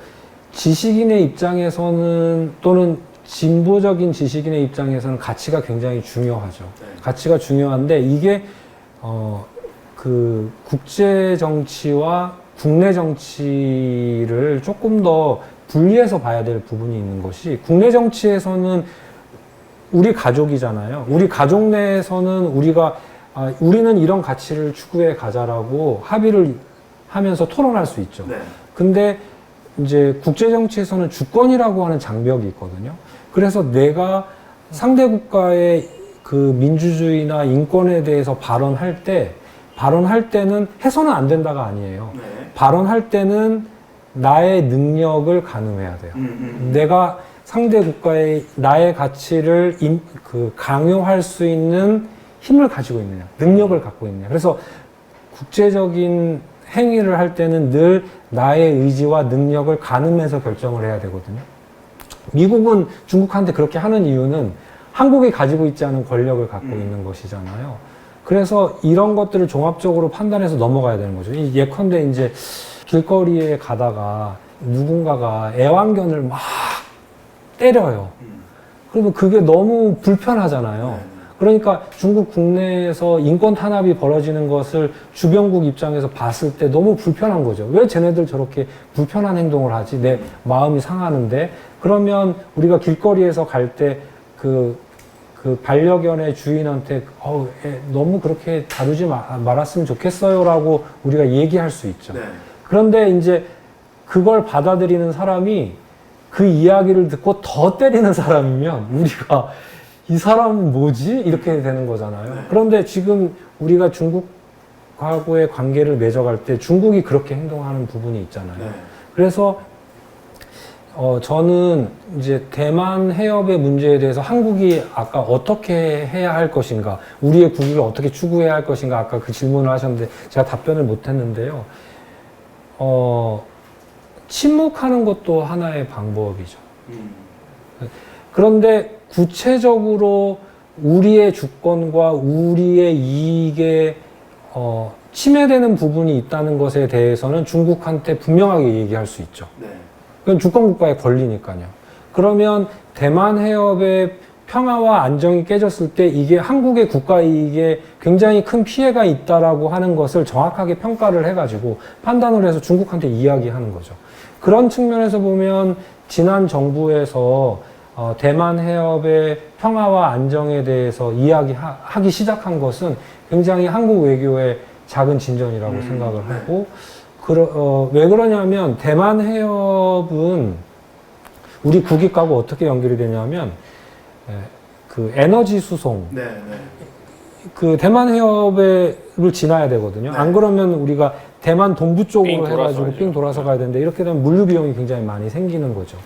지식인의 입장에서는 또는 진보적인 지식인의 입장에서는 가치가 굉장히 중요하죠. 네. 가치가 중요한데 이게 그 국제 정치와 국내 정치를 조금 더 분리해서 봐야 될 부분이 있는 것이 국내 정치에서는 우리 가족이잖아요. 우리 가족 내에서는 우리는 이런 가치를 추구해 가자라고 합의를 하면서 토론할 수 있죠. 네. 근데 이제 국제 정치에서는 주권이라고 하는 장벽이 있거든요. 그래서 내가 상대 국가의 그 민주주의나 인권에 대해서 발언할 때는 해서는 안 된다가 아니에요. 네. 발언할 때는 나의 능력을 가늠해야 돼요. 내가 상대 국가의 나의 가치를 강요할 수 있는 힘을 가지고 있느냐, 능력을 갖고 있느냐. 그래서 국제적인 행위를 할 때는 늘 나의 의지와 능력을 가늠해서 결정을 해야 되거든요. 미국은 중국한테 그렇게 하는 이유는 한국이 가지고 있지 않은 권력을 갖고 있는 것이잖아요. 그래서 이런 것들을 종합적으로 판단해서 넘어가야 되는 거죠. 예컨대 이제 길거리에 가다가 누군가가 애완견을 막 때려요. 그러면 그게 너무 불편하잖아요. 그러니까 중국 국내에서 인권 탄압이 벌어지는 것을 주변국 입장에서 봤을 때 너무 불편한 거죠. 왜 쟤네들 저렇게 불편한 행동을 하지? 내 마음이 상하는데. 그러면 우리가 길거리에서 갈 때 그 반려견의 주인한테 너무 그렇게 다루지 말았으면 좋겠어요라고 우리가 얘기할 수 있죠. 그런데 이제 그걸 받아들이는 사람이 그 이야기를 듣고 더 때리는 사람이면 우리가 이 사람은 뭐지? 이렇게 되는 거잖아요. 그런데 지금 우리가 중국하고의 관계를 맺어갈 때 중국이 그렇게 행동하는 부분이 있잖아요. 그래서 저는 이제 대만 해협의 문제에 대해서 한국이 아까 어떻게 해야 할 것인가, 우리의 국익을 어떻게 추구해야 할 것인가, 아까 그 질문을 하셨는데 제가 답변을 못 했는데요. 침묵하는 것도 하나의 방법이죠. 그런데 구체적으로 우리의 주권과 우리의 이익에 침해되는 부분이 있다는 것에 대해서는 중국한테 분명하게 얘기할 수 있죠. 그건 주권국가의 권리니까요. 그러면 대만 해협의 평화와 안정이 깨졌을 때 이게 한국의 국가 이익에 굉장히 큰 피해가 있다라고 하는 것을 정확하게 평가를 해가지고 판단을 해서 중국한테 이야기하는 거죠. 그런 측면에서 보면 지난 정부에서 대만 해협의 평화와 안정에 대해서 이야기하기 시작한 것은 굉장히 한국 외교의 작은 진전이라고 생각을 하고, 왜 그러냐면 대만 해협은 우리 국익하고 어떻게 연결이 되냐면 그 에너지 수송, 그 대만 해협을 지나야 되거든요. 안 그러면 우리가 대만 동부 쪽으로 해가지고 삥 돌아서 가야 되는데 이렇게 되면 물류 비용이 굉장히 많이 생기는 거죠.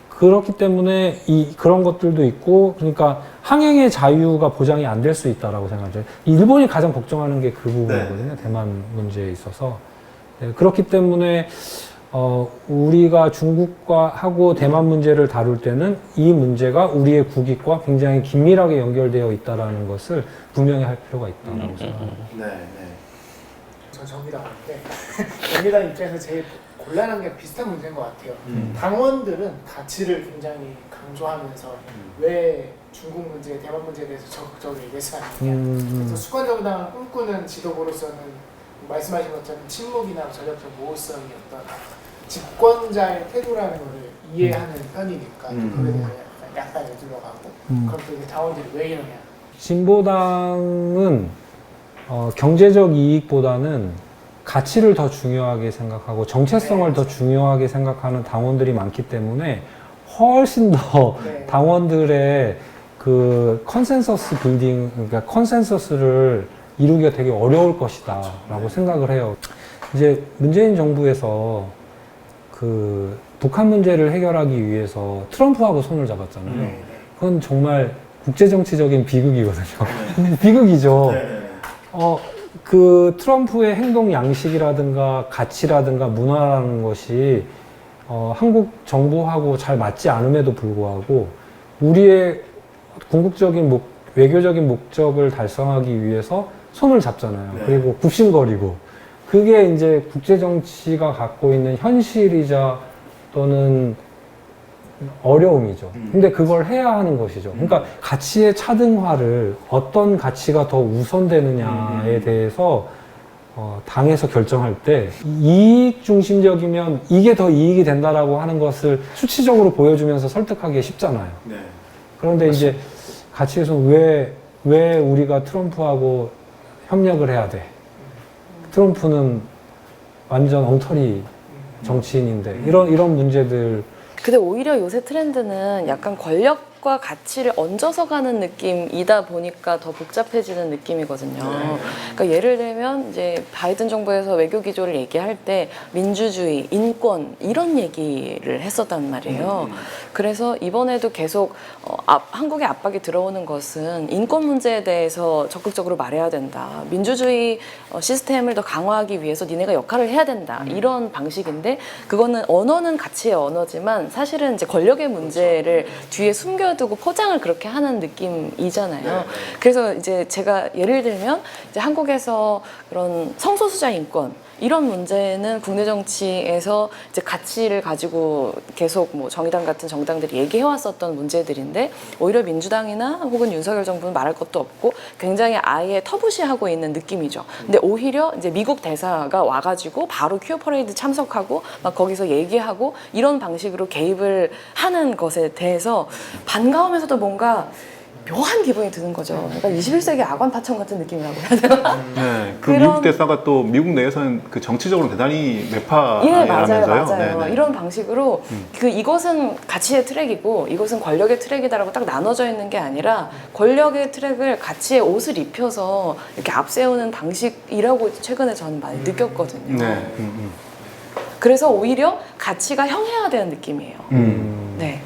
그렇기 때문에 그런 것들도 있고, 그러니까 항행의 자유가 보장이 안 될 수 있다라고 생각하죠. 일본이 가장 걱정하는 게 그 부분이거든요. 대만 문제에 있어서. 그렇기 때문에 우리가 중국과 하고 대만 문제를 다룰 때는 이 문제가 우리의 국익과 굉장히 긴밀하게 연결되어 있다라는 것을 분명히 할 필요가 있다고 생각합니다. 저 정의당 할 때 정의당 입장에서 제일 곤란한 게 비슷한 문제인 것 같아요. 당원들은 가치를 굉장히 강조하면서 왜 중국 문제, 대만 문제에 대해서 적극적으로 얘기해서 하느냐. 그래서 수권정당을 꿈꾸는 지도부로서는 말씀하신 것처럼 침묵이나 전략적 모호성이 어떤 집권자의 태도라는 것을 이해하는 편이니까 그거에 대해서 약간 들어가고 그럼 또 이게 당원들이 왜 이러냐. 진보당은 경제적 이익보다는 가치를 더 중요하게 생각하고 정체성을 더 중요하게 생각하는 당원들이 많기 때문에 훨씬 더 당원들의 그 컨센서스 빌딩, 그러니까 컨센서스를 이루기가 되게 어려울 것이다 라고 생각을 해요. 이제 문재인 정부에서 그 북한 문제를 해결하기 위해서 트럼프하고 손을 잡았잖아요. 그건 정말 국제정치적인 비극이거든요. 비극이죠. 그 트럼프의 행동 양식이라든가 가치라든가 문화라는 것이 한국 정부하고 잘 맞지 않음에도 불구하고 우리의 궁극적인 외교적인 목적을 달성하기 위해서 손을 잡잖아요. 그리고 굽신거리고. 그게 이제 국제정치가 갖고 있는 현실이자 또는 어려움이죠. 근데 그걸 해야 하는 것이죠. 그러니까 가치의 차등화를 어떤 가치가 더 우선되느냐에 대해서 당에서 결정할 때 이익 중심적이면 이게 더 이익이 된다라고 하는 것을 수치적으로 보여주면서 설득하기 쉽잖아요. 그런데 이제 가치에서 왜 우리가 트럼프하고 협력을 해야 돼? 트럼프는 완전 엉터리 정치인인데 이런 문제들. 근데 오히려 요새 트렌드는 약간 권력 전략과 가치를 얹어서 가는 느낌이다 보니까 더 복잡해지는 느낌이거든요. 그러니까 예를 들면 이제 바이든 정부에서 외교 기조를 얘기할 때 민주주의, 인권 이런 얘기를 했었단 말이에요. 그래서 이번에도 계속 한국의 압박이 들어오는 것은 인권 문제에 대해서 적극적으로 말해야 된다. 민주주의 시스템을 더 강화하기 위해서 니네가 역할을 해야 된다. 이런 방식인데 그거는 언어는 가치의 언어지만 사실은 이제 권력의 문제를 뒤에 숨겨두고 포장을 그렇게 하는 느낌이잖아요. 그래서 이제 제가 예를 들면 이제 한국에서 그런 성소수자 인권 이런 문제는 국내 정치에서 이제 가치를 가지고 계속 뭐 정의당 같은 정당들이 얘기해왔었던 문제들인데 오히려 민주당이나 혹은 윤석열 정부는 말할 것도 없고 굉장히 아예 터부시하고 있는 느낌이죠. 근데 오히려 이제 미국 대사가 와가지고 바로 큐어 퍼레이드 참석하고 막 거기서 얘기하고 이런 방식으로 개입을 하는 것에 대해서 반가우면서도 뭔가 묘한 기분이 드는 거죠. 그러니까 21세기 악원 파천 같은 느낌이라고 해야 되나? 네, 그 그런- 미국 대사가 또 미국 내에서는 그 정치적으로 대단히 예, 매파라면서요. 맞아요. 네, 네. 이런 방식으로 이것은 가치의 트랙이고 이것은 권력의 트랙이다라고 딱 나눠져 있는 게 아니라 권력의 트랙을 가치의 옷을 입혀서 이렇게 앞세우는 방식이라고 최근에 저는 많이 느꼈거든요. 네. 그래서 오히려 가치가 형해화되는 느낌이에요. 네.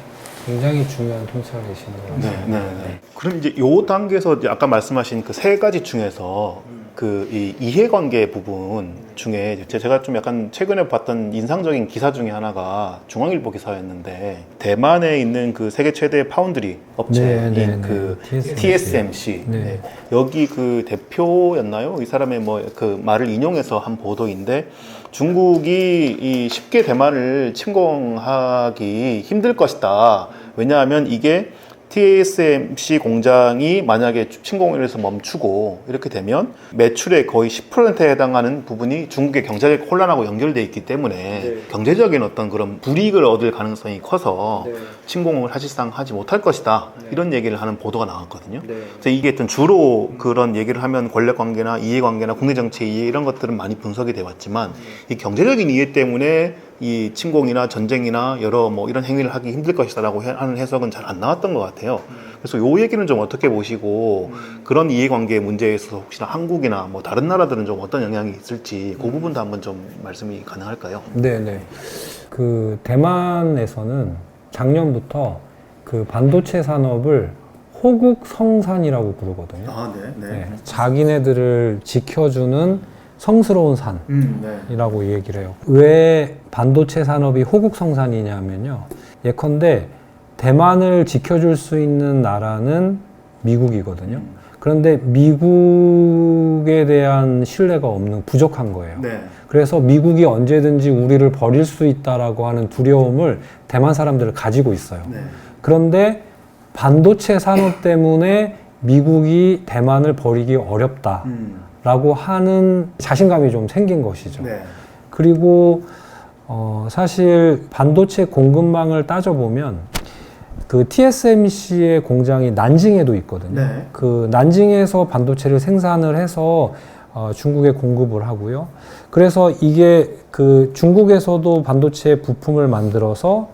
굉장히 중요한 통찰이신 것 같습니다. 네, 네, 네. 그럼 이제 요 단계에서 이제 아까 말씀하신 그 세 가지 중에서 그 이 이해관계 부분 중에 제가 좀 약간 최근에 봤던 인상적인 기사 중에 하나가 중앙일보 기사였는데 대만에 있는 그 세계 최대 파운드리 업체인 네, 네, 그 네. TSMC 네. 네. 여기 그 대표였나요? 이 사람의 뭐 그 말을 인용해서 한 보도인데 중국이 이 쉽게 대만을 침공하기 힘들 것이다. 왜냐하면 이게 TSMC 공장이 만약에 침공을 해서 멈추고 이렇게 되면 매출의 거의 10%에 해당하는 부분이 중국의 경제적 혼란하고 연결돼 있기 때문에 경제적인 어떤 그런 불이익을 얻을 가능성이 커서 침공을 사실상 하지 못할 것이다. 이런 얘기를 하는 보도가 나왔거든요. 그래서 이게 어떤 주로 그런 얘기를 하면 권력 관계나 이해 관계나 국내 정치 이해 이런 것들은 많이 분석이 돼 왔지만 이 경제적인 이해 때문에 이 침공이나 전쟁이나 여러 뭐 이런 행위를 하기 힘들 것이다라고 하는 해석은 잘 안 나왔던 것 같아요. 그래서 요 얘기는 좀 어떻게 보시고 그런 이해관계 문제에 있어서 혹시나 한국이나 뭐 다른 나라들은 좀 어떤 영향이 있을지 그 부분도 한번 좀 말씀이 가능할까요? 네네. 그 대만에서는 작년부터 그 반도체 산업을 호국 성산이라고 부르거든요. 아, 네, 자기네들을 지켜주는 성스러운 산이라고 얘기를 해요. 왜 반도체 산업이 호국 성산이냐면요. 예컨대 대만을 지켜줄 수 있는 나라는 미국이거든요. 그런데 미국에 대한 신뢰가 부족한 거예요. 네. 그래서 미국이 언제든지 우리를 버릴 수 있다라고 하는 두려움을 대만 사람들은 가지고 있어요. 네. 그런데 반도체 산업 때문에 미국이 대만을 버리기 어렵다라고 하는 자신감이 좀 생긴 것이죠. 네. 그리고 사실 반도체 공급망을 따져보면 그 TSMC의 공장이 난징에도 있거든요. 네. 그 난징에서 반도체를 생산을 해서 중국에 공급을 하고요. 그래서 이게 그 중국에서도 반도체 부품을 만들어서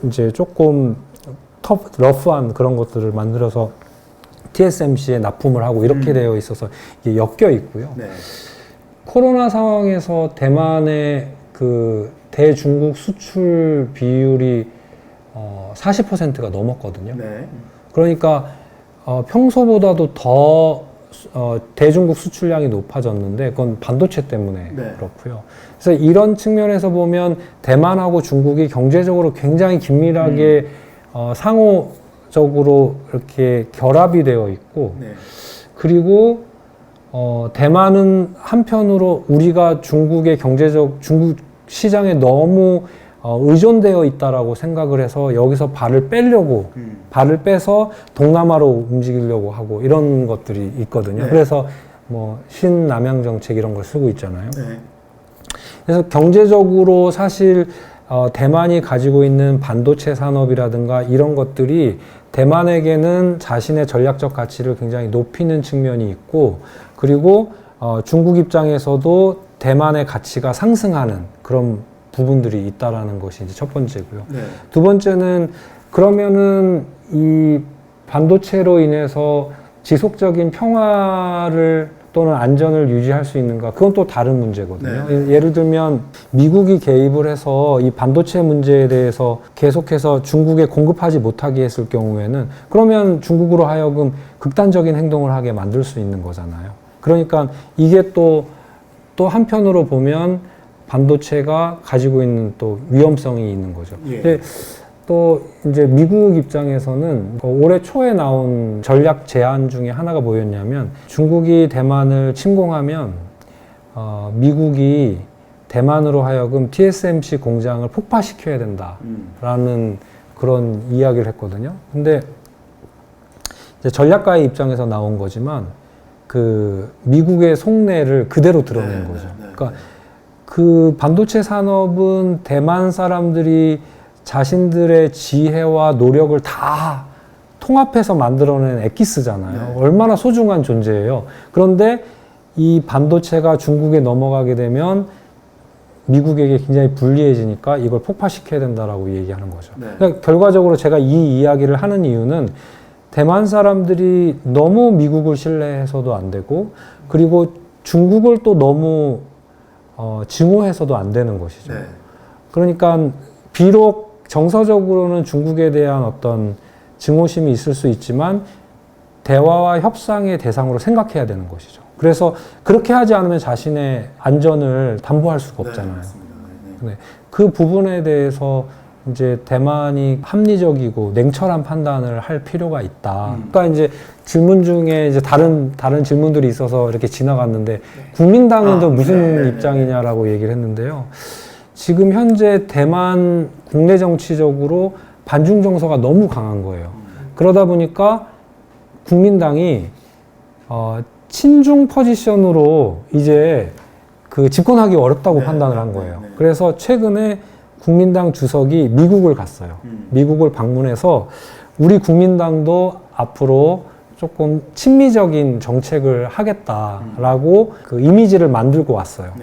이제 조금 러프한 그런 것들을 만들어서 TSMC에 납품을 하고 이렇게 되어 있어서 이게 엮여 있고요. 네. 코로나 상황에서 대만의 그 대중국 수출 비율이 40%가 넘었거든요. 네. 그러니까 평소보다도 더 대중국 수출량이 높아졌는데 그건 반도체 때문에 네. 그렇고요. 그래서 이런 측면에서 보면 대만하고 중국이 경제적으로 굉장히 긴밀하게 상호적으로 이렇게 결합이 되어 있고 네. 그리고 대만은 한편으로 우리가 중국의 중국 시장에 너무 의존되어 있다라고 생각을 해서 여기서 발을 빼려고 발을 빼서 동남아로 움직이려고 하고 이런 것들이 있거든요. 네. 그래서 뭐 신남향 정책 이런 걸 쓰고 있잖아요. 네. 그래서 경제적으로 사실 대만이 가지고 있는 반도체 산업이라든가 이런 것들이 대만에게는 자신의 전략적 가치를 굉장히 높이는 측면이 있고 그리고 중국 입장에서도 대만의 가치가 상승하는 그런 부분들이 있다라는 것이 이제 첫 번째고요. 네. 두 번째는 그러면은 이 반도체로 인해서 지속적인 평화를 또는 안전을 유지할 수 있는가? 그건 또 다른 문제거든요. 예를 들면 미국이 개입을 해서 이 반도체 문제에 대해서 계속해서 중국에 공급하지 못하게 했을 경우에는 그러면 중국으로 하여금 극단적인 행동을 하게 만들 수 있는 거잖아요. 그러니까 이게 또 한편으로 보면 반도체가 가지고 있는 또 위험성이 있는 거죠. 근데 또 이제 미국 입장에서는 올해 초에 나온 전략 제안 중에 하나가 뭐였냐면 중국이 대만을 침공하면 미국이 대만으로 하여금 TSMC 공장을 폭파시켜야 된다라는 그런 이야기를 했거든요. 근데 이제 전략가의 입장에서 나온 거지만 그 미국의 속내를 그대로 드러낸 거죠. 그러니까 그 반도체 산업은 대만 사람들이 자신들의 지혜와 노력을 다 통합해서 만들어낸 엑기스잖아요. 얼마나 소중한 존재예요. 그런데 이 반도체가 중국에 넘어가게 되면 미국에게 굉장히 불리해지니까 이걸 폭파시켜야 된다라고 얘기하는 거죠. 그러니까 결과적으로 제가 이 이야기를 하는 이유는 대만 사람들이 너무 미국을 신뢰해서도 안 되고 그리고 중국을 또 너무 증오해서도 안 되는 것이죠. 그러니까 비록 정서적으로는 중국에 대한 어떤 증오심이 있을 수 있지만 대화와 협상의 대상으로 생각해야 되는 것이죠. 그래서 그렇게 하지 않으면 자신의 안전을 담보할 수가 없잖아요. 네. 그 부분에 대해서 이제 대만이 합리적이고 냉철한 판단을 할 필요가 있다. 그러니까 이제 질문 중에 이제 다른 질문들이 있어서 이렇게 지나갔는데 국민당은 또 무슨 입장이냐라고 얘기를 했는데요. 지금 현재 대만 국내 정치적으로 반중 정서가 너무 강한 거예요. 그러다 보니까 국민당이 친중 포지션으로 이제 그 집권하기 어렵다고 판단을 한 거예요. 그래서 최근에 국민당 주석이 미국을 갔어요. 미국을 방문해서 우리 국민당도 앞으로 조금 친미적인 정책을 하겠다라고 그 이미지를 만들고 왔어요.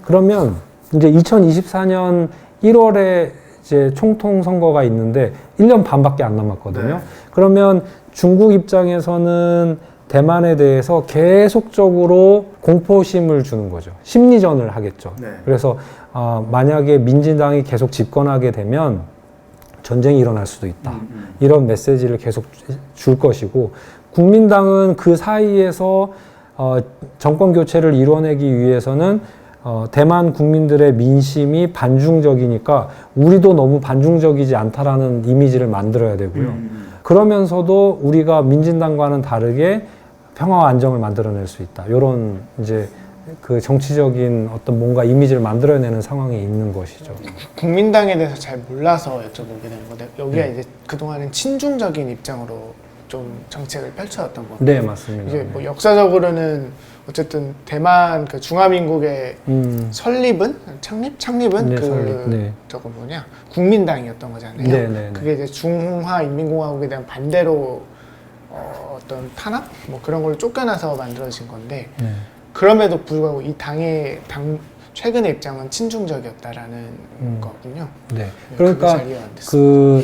그러면 이제 2024년 1월에 이제 총통 선거가 있는데 1년 반밖에 안 남았거든요. 그러면 중국 입장에서는 대만에 대해서 계속적으로 공포심을 주는 거죠. 심리전을 하겠죠. 그래서 만약에 민진당이 계속 집권하게 되면 전쟁이 일어날 수도 있다. 이런 메시지를 계속 줄 것이고 국민당은 그 사이에서 정권 교체를 이뤄내기 위해서는 대만 국민들의 민심이 반중적이니까 우리도 너무 반중적이지 않다라는 이미지를 만들어야 되고요. 그러면서도 우리가 민진당과는 다르게 평화와 안정을 만들어낼 수 있다. 이런 이제 그 정치적인 어떤 뭔가 이미지를 만들어내는 상황이 있는 것이죠. 국민당에 대해서 잘 몰라서 여쭤보게 되는 건데 여기가 이제 그동안은 친중적인 입장으로 좀 정책을 펼쳐왔던 거죠. 네, 맞습니다. 이게 뭐 역사적으로는 어쨌든 대만 그 중화민국의 설립은 창립은 네, 그 설립, 네. 저거 뭐냐 국민당이었던 거잖아요. 네, 네, 네. 그게 이제 중화인민공화국에 대한 반대로 어떤 탄압 뭐 그런 걸 쫓겨나서 만들어진 건데 네. 그럼에도 불구하고 이 당의 최근의 입장은 친중적이었다라는 거군요. 네. 그게 그러니까 잘 이해가 안 됐어요. 그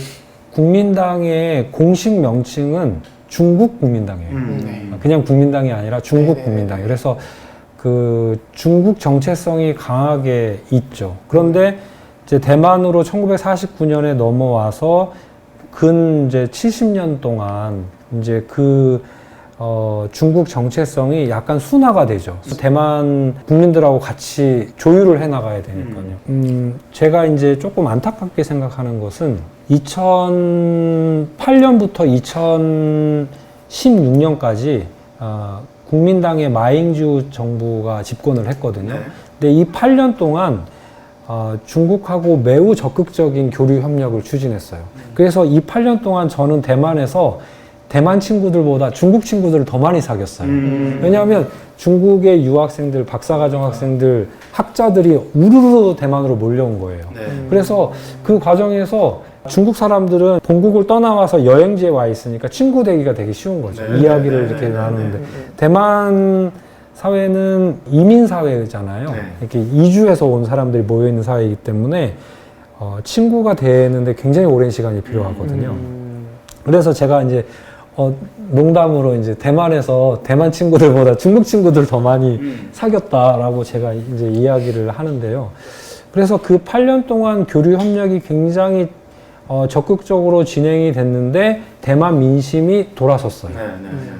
국민당의 공식 명칭은 중국 국민당이에요. 네. 그냥 국민당이 아니라 중국 네네네. 국민당. 그래서 그 중국 정체성이 강하게 있죠. 그런데 이제 대만으로 1949년에 넘어와서 근 이제 70년 동안 이제 그 중국 정체성이 약간 순화가 되죠. 대만 국민들하고 같이 조율을 해 나가야 되니까요. 제가 이제 조금 안타깝게 생각하는 것은 2008년부터 2016년까지 국민당의 마잉주 정부가 집권을 했거든요. 근데 이 8년 동안 중국하고 매우 적극적인 교류 협력을 추진했어요. 그래서 이 8년 동안 저는 대만에서 대만 친구들보다 중국 친구들을 더 많이 사귀었어요. 왜냐하면 중국의 유학생들, 박사과정 학생들, 학자들이 우르르 대만으로 몰려온 거예요. 그래서 그 과정에서 중국 사람들은 본국을 떠나와서 여행지에 와 있으니까 친구 되기가 되게 쉬운 거죠. 이야기를 이렇게 나누는데. 대만 사회는 이민 사회잖아요. 이렇게 이주해서 온 사람들이 모여 있는 사회이기 때문에 친구가 되는데 굉장히 오랜 시간이 필요하거든요. 그래서 제가 이제 농담으로 이제 대만에서 대만 친구들보다 중국 친구들 더 많이 사귀었다라고 제가 이제 이야기를 하는데요. 그래서 그 8년 동안 교류 협력이 굉장히 적극적으로 진행이 됐는데 대만 민심이 돌아섰어요.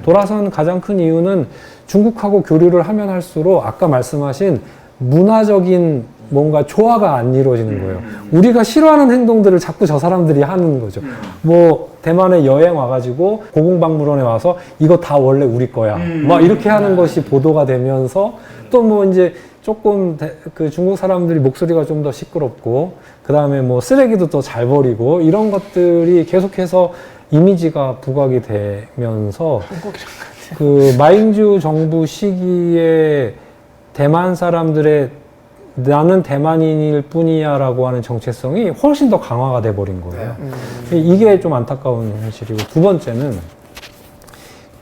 돌아선 가장 큰 이유는 중국하고 교류를 하면 할수록 아까 말씀하신 문화적인 뭔가 조화가 안 이루어지는 거예요. 우리가 싫어하는 행동들을 자꾸 저 사람들이 하는 거죠. 뭐 대만에 여행 와가지고 고궁박물원에 와서 이거 다 원래 우리 거야. 막 이렇게 하는 것이 보도가 되면서 또 뭐 이제 조금 그 중국 사람들이 목소리가 좀 더 시끄럽고 그 다음에 뭐 쓰레기도 또 잘 버리고 이런 것들이 계속해서 이미지가 부각이 되면서 그 마잉주 정부 시기에 대만 사람들의 나는 대만인일 뿐이야 라고 하는 정체성이 훨씬 더 강화가 돼버린 거예요. 이게 좀 안타까운 현실이고, 두 번째는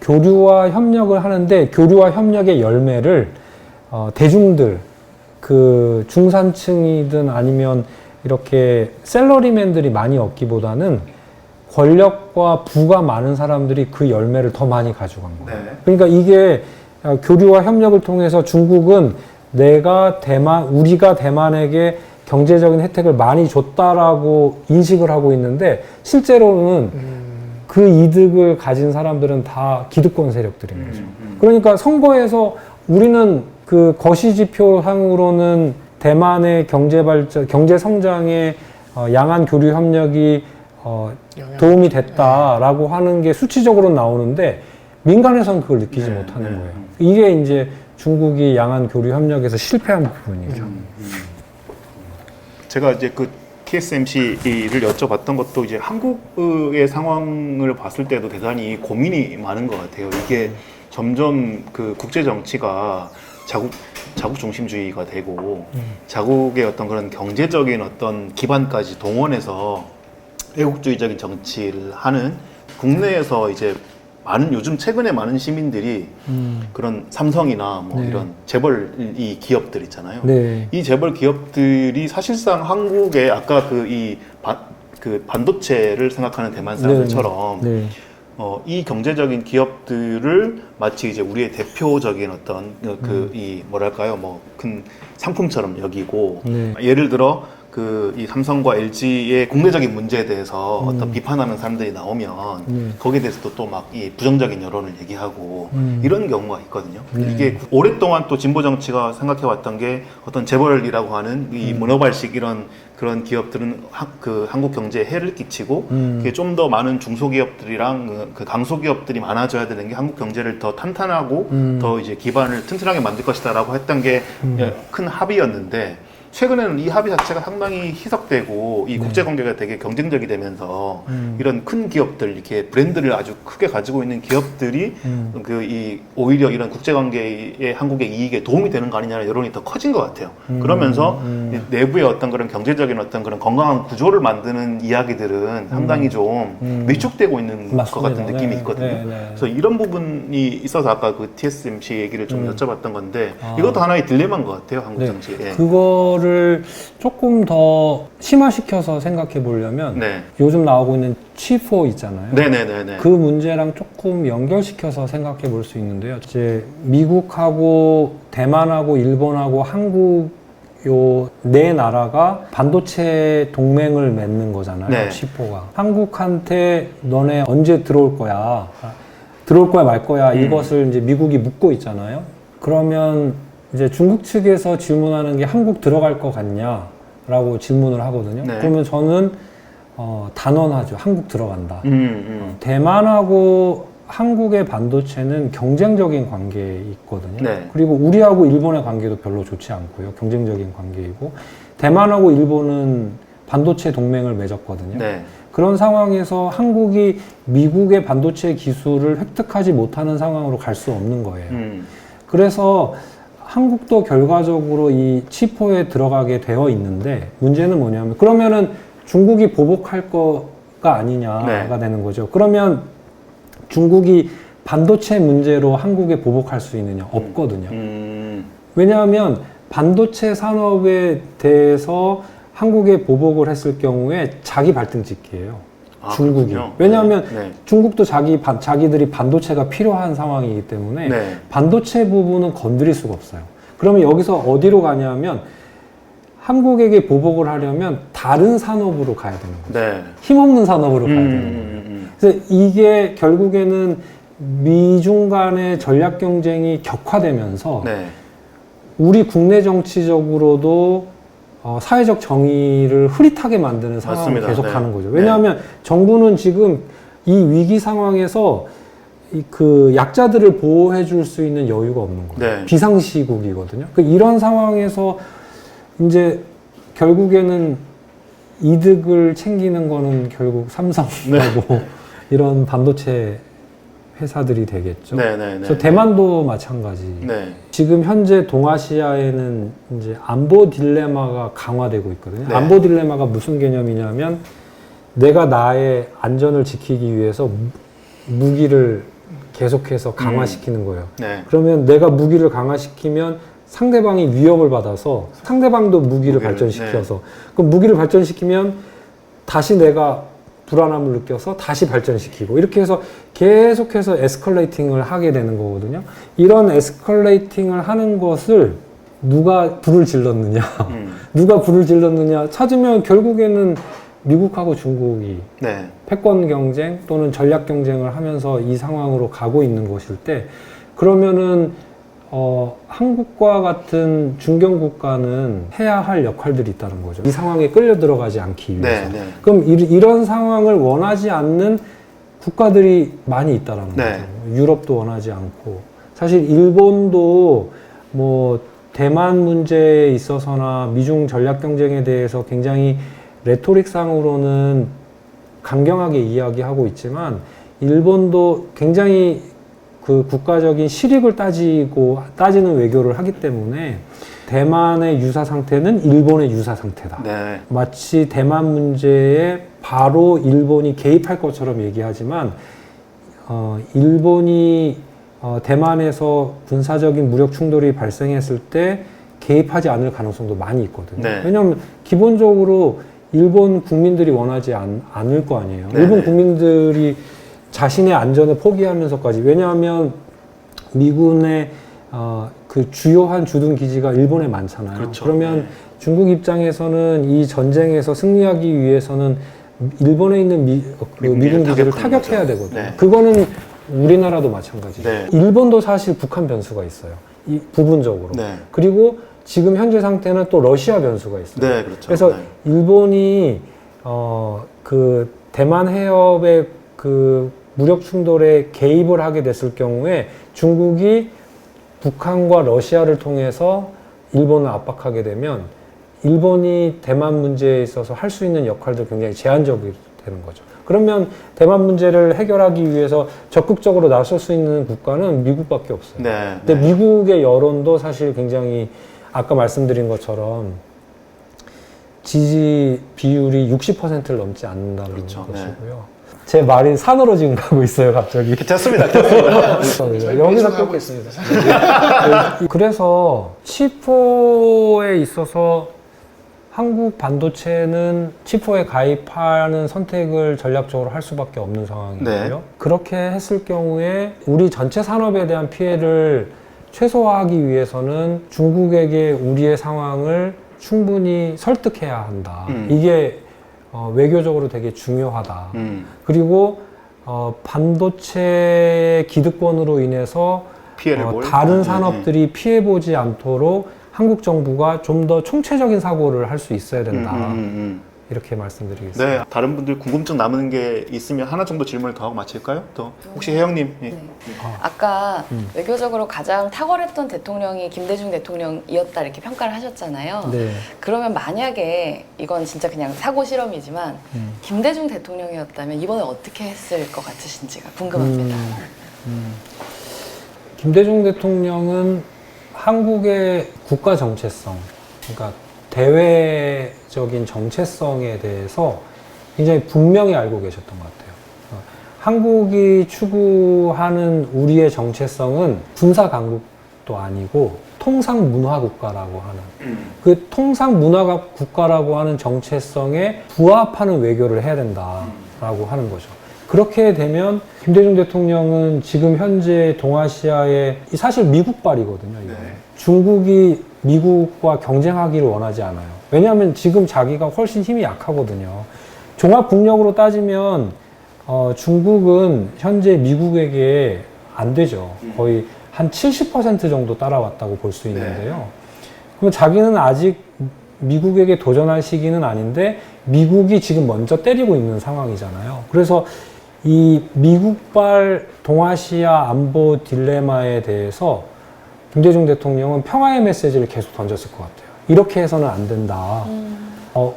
교류와 협력을 하는데 교류와 협력의 열매를 대중들, 그 중산층이든 아니면 이렇게 셀러리맨들이 많이 얻기보다는 권력과 부가 많은 사람들이 그 열매를 더 많이 가져간 거예요. 그러니까 이게 교류와 협력을 통해서 중국은 우리가 대만에게 경제적인 혜택을 많이 줬다라고 인식을 하고 있는데 실제로는 그 이득을 가진 사람들은 다 기득권 세력들인 거죠. 그러니까 선거에서 우리는 그 거시지표상으로는 대만의 경제 성장에 양안 교류 협력이 도움이 됐다라고 하는 게 수치적으로 나오는데 민간에서는 그걸 느끼지 못하는 거예요. 이게 이제 중국이 양안 교류 협력에서 실패한 부분이죠. 제가 이제 그 TSMC를 여쭤봤던 것도 이제 한국의 상황을 봤을 때도 대단히 고민이 많은 것 같아요. 이게 점점 그 국제 정치가 자국 중심주의가 되고 자국의 어떤 그런 경제적인 어떤 기반까지 동원해서 애국주의적인 정치를 하는 국내에서 이제 요즘 최근에 많은 시민들이 그런 삼성이나 뭐 이런 재벌 이 기업들 있잖아요. 이 재벌 기업들이 사실상 한국의 아까 그 반도체를 생각하는 대만 사람들처럼 이 경제적인 기업들을 마치 이제 우리의 대표적인 어떤 뭐랄까요, 뭐 큰 상품처럼 여기고 예를 들어 이 삼성과 LG의 국내적인 문제에 대해서 어떤 비판하는 사람들이 나오면 거기에 대해서도 또 막 이 부정적인 여론을 얘기하고 이런 경우가 있거든요. 이게 오랫동안 또 진보 정치가 생각해 왔던 게 어떤 재벌이라고 하는 이 문어발식 이런 그런 기업들은 한국 경제에 해를 끼치고 그게 좀 더 많은 중소기업들이랑 그 강소기업들이 많아져야 되는 게 한국 경제를 더 탄탄하고 더 이제 기반을 튼튼하게 만들 것이다라고 했던 게 큰 합의였는데 최근에는 이 합의 자체가 상당히 희석되고 이 국제관계가 되게 경쟁적이 되면서 이런 큰 기업들, 이렇게 브랜드를 아주 크게 가지고 있는 기업들이 오히려 이런 국제관계에 한국의 이익에 도움이 되는 거 아니냐는 여론이 더 커진 것 같아요. 그러면서 내부의 어떤 그런 경제적인 어떤 그런 건강한 구조를 만드는 이야기들은 상당히 좀 위축되고 있는 것 같은 느낌이 있거든요. 그래서 이런 부분이 있어서 아까 그 TSMC 얘기를 좀 여쭤봤던 건데 이것도 하나의 딜레마인 것 같아요, 한국 정치에. 그거를 조금 더 심화시켜서 생각해 보려면 요즘 나오고 있는 G4 있잖아요. 그 문제랑 조금 연결시켜서 생각해 볼 수 있는데요. 이제 미국하고 대만하고 일본하고 한국 요 네 나라가 반도체 동맹을 맺는 거잖아요. G4가. 한국한테 너네 언제 들어올 거야 말 거야 이것을 이제 미국이 묻고 있잖아요. 그러면 이제 중국 측에서 질문하는 게 한국 들어갈 것 같냐 라고 질문을 하거든요. 그러면 저는 단언하죠. 한국 들어간다. 대만하고 한국의 반도체는 경쟁적인 관계에 있거든요. 그리고 우리하고 일본의 관계도 별로 좋지 않고요. 경쟁적인 관계이고 대만하고 일본은 반도체 동맹을 맺었거든요. 그런 상황에서 한국이 미국의 반도체 기술을 획득하지 못하는 상황으로 갈 수 없는 거예요. 그래서 한국도 결과적으로 이 치포에 들어가게 되어 있는데 문제는 뭐냐면 그러면은 중국이 보복할 거가 아니냐가 되는 거죠. 그러면 중국이 반도체 문제로 한국에 보복할 수 있느냐? 없거든요. 왜냐하면 반도체 산업에 대해서 한국에 보복을 했을 경우에 자기 발등 찍기예요. 아, 중국이. 그렇군요. 왜냐하면 네. 중국도 자기들이 반도체가 필요한 상황이기 때문에 네. 반도체 부분은 건드릴 수가 없어요. 그러면 여기서 어디로 가냐면 한국에게 보복을 하려면 다른 산업으로 가야 되는 거예요. 네. 힘없는 산업으로 가야 되는 거예요. 그래서 이게 결국에는 미중 간의 전략 경쟁이 격화되면서 네. 우리 국내 정치적으로도 사회적 정의를 흐릿하게 만드는 상황을 맞습니다. 계속하는 네. 거죠. 왜냐하면 정부는 지금 이 위기 상황에서 그 약자들을 보호해 줄 수 있는 여유가 없는 거예요. 네. 비상시국이거든요. 이런 상황에서 이제 결국에는 이득을 챙기는 거는 결국 삼성하고 이런 반도체 회사들이 되겠죠. 네, 네, 네. 그래서 대만도 마찬가지. 네. 지금 현재 동아시아에는 이제 안보 딜레마가 강화되고 있거든요. 네. 안보 딜레마가 무슨 개념이냐면 내가 나의 안전을 지키기 위해서 무기를 계속해서 강화시키는 거예요. 네. 그러면 내가 무기를 강화시키면 상대방이 위협을 받아서 상대방도 무기를 발전시켜서 그럼 무기를 발전시키면 다시 내가 불안함을 느껴서 다시 발전시키고 이렇게 해서 계속해서 에스컬레이팅을 하게 되는 거거든요. 이런 에스컬레이팅을 하는 것을 누가 불을 질렀느냐 누가 불을 질렀느냐 찾으면 결국에는 미국하고 중국이 네. 패권 경쟁 또는 전략 경쟁을 하면서 이 상황으로 가고 있는 것일 때 그러면은 한국과 같은 중견 국가는 해야 할 역할들이 있다는 거죠. 이 상황에 끌려 들어가지 않기 위해서. 네, 네. 그럼 이런 상황을 원하지 않는 국가들이 많이 있다라는 네. 거죠. 유럽도 원하지 않고 사실 일본도 뭐 대만 문제에 있어서나 미중 전략 경쟁에 대해서 굉장히 레토릭상으로는 강경하게 이야기하고 있지만 일본도 굉장히 그 국가적인 실익을 따지는 외교를 하기 때문에 대만의 유사 상태는 일본의 유사 상태다. 네. 마치 대만 문제에 바로 일본이 개입할 것처럼 얘기하지만 일본이 대만에서 군사적인 무력 충돌이 발생했을 때 개입하지 않을 가능성도 많이 있거든요. 네. 왜냐하면 기본적으로 일본 국민들이 원하지 않을 거 아니에요. 네. 일본 국민들이 자신의 안전을 포기하면서까지 왜냐하면 미군의 그 주요한 주둔 기지가 일본에 많잖아요. 그렇죠. 그러면 네. 중국 입장에서는 이 전쟁에서 승리하기 위해서는 일본에 있는 미군 기지를 타격하는 타격해야 거죠. 되거든요. 네. 그거는 우리나라도 마찬가지죠. 네. 일본도 사실 북한 변수가 있어요. 이 부분적으로. 네. 그리고 지금 현재 상태는 또 러시아 변수가 있어요. 네, 그렇죠. 그래서 네. 일본이 그 대만 해협의 그 무력 충돌에 개입을 하게 됐을 경우에 중국이 북한과 러시아를 통해서 일본을 압박하게 되면 일본이 대만 문제에 있어서 할 수 있는 역할도 굉장히 제한적이 되는 거죠. 그러면 대만 문제를 해결하기 위해서 적극적으로 나설 수 있는 국가는 미국밖에 없어요. 네. 근데 네. 미국의 여론도 사실 굉장히 아까 말씀드린 것처럼 지지 비율이 60%를 넘지 않는다는 그렇죠. 것이고요. 제 말이 산으로 지금 가고 있어요, 갑자기. 괜찮습니다. 여기서 끊겠습니다. 그래서 칩4에 있어서 한국 반도체는 칩4에 가입하는 선택을 전략적으로 할 수밖에 없는 상황이고요. 네. 그렇게 했을 경우에 우리 전체 산업에 대한 피해를 최소화하기 위해서는 중국에게 우리의 상황을 충분히 설득해야 한다. 이게 외교적으로 되게 중요하다. 그리고 반도체 기득권으로 인해서 피해를 다른 산업들이 피해보지 않도록 한국 정부가 좀 더 총체적인 사고를 할 수 있어야 된다. 이렇게 말씀드리겠습니다. 네, 다른 분들 궁금증 남은 게 있으면 하나 정도 질문을 더 하고 마칠까요? 또 혹시 혜영님? 예. 네. 아까 외교적으로 가장 탁월했던 대통령이 김대중 대통령이었다 이렇게 평가를 하셨잖아요. 네. 그러면 만약에 이건 진짜 그냥 사고 실험이지만 김대중 대통령이었다면 이번에 어떻게 했을 것 같으신지가 궁금합니다. 김대중 대통령은 한국의 국가 정체성, 그러니까 대외적인 정체성에 대해서 굉장히 분명히 알고 계셨던 것 같아요. 한국이 추구하는 우리의 정체성은 군사 강국도 아니고 통상 문화 국가라고 하는 그 통상 문화 국가라고 하는 정체성에 부합하는 외교를 해야 된다라고 하는 거죠. 그렇게 되면 김대중 대통령은 지금 현재 동아시아의 사실 미국발이거든요. 이거. 중국이 미국과 경쟁하기를 원하지 않아요. 왜냐하면 지금 자기가 훨씬 힘이 약하거든요. 종합국력으로 따지면 중국은 현재 미국에게 안 되죠. 거의 한 70% 정도 따라왔다고 볼 수 있는데요. 그럼 자기는 아직 미국에게 도전할 시기는 아닌데 미국이 지금 먼저 때리고 있는 상황이잖아요. 그래서 이 미국발 동아시아 안보 딜레마에 대해서 김대중 대통령은 평화의 메시지를 계속 던졌을 것 같아요. 이렇게 해서는 안 된다.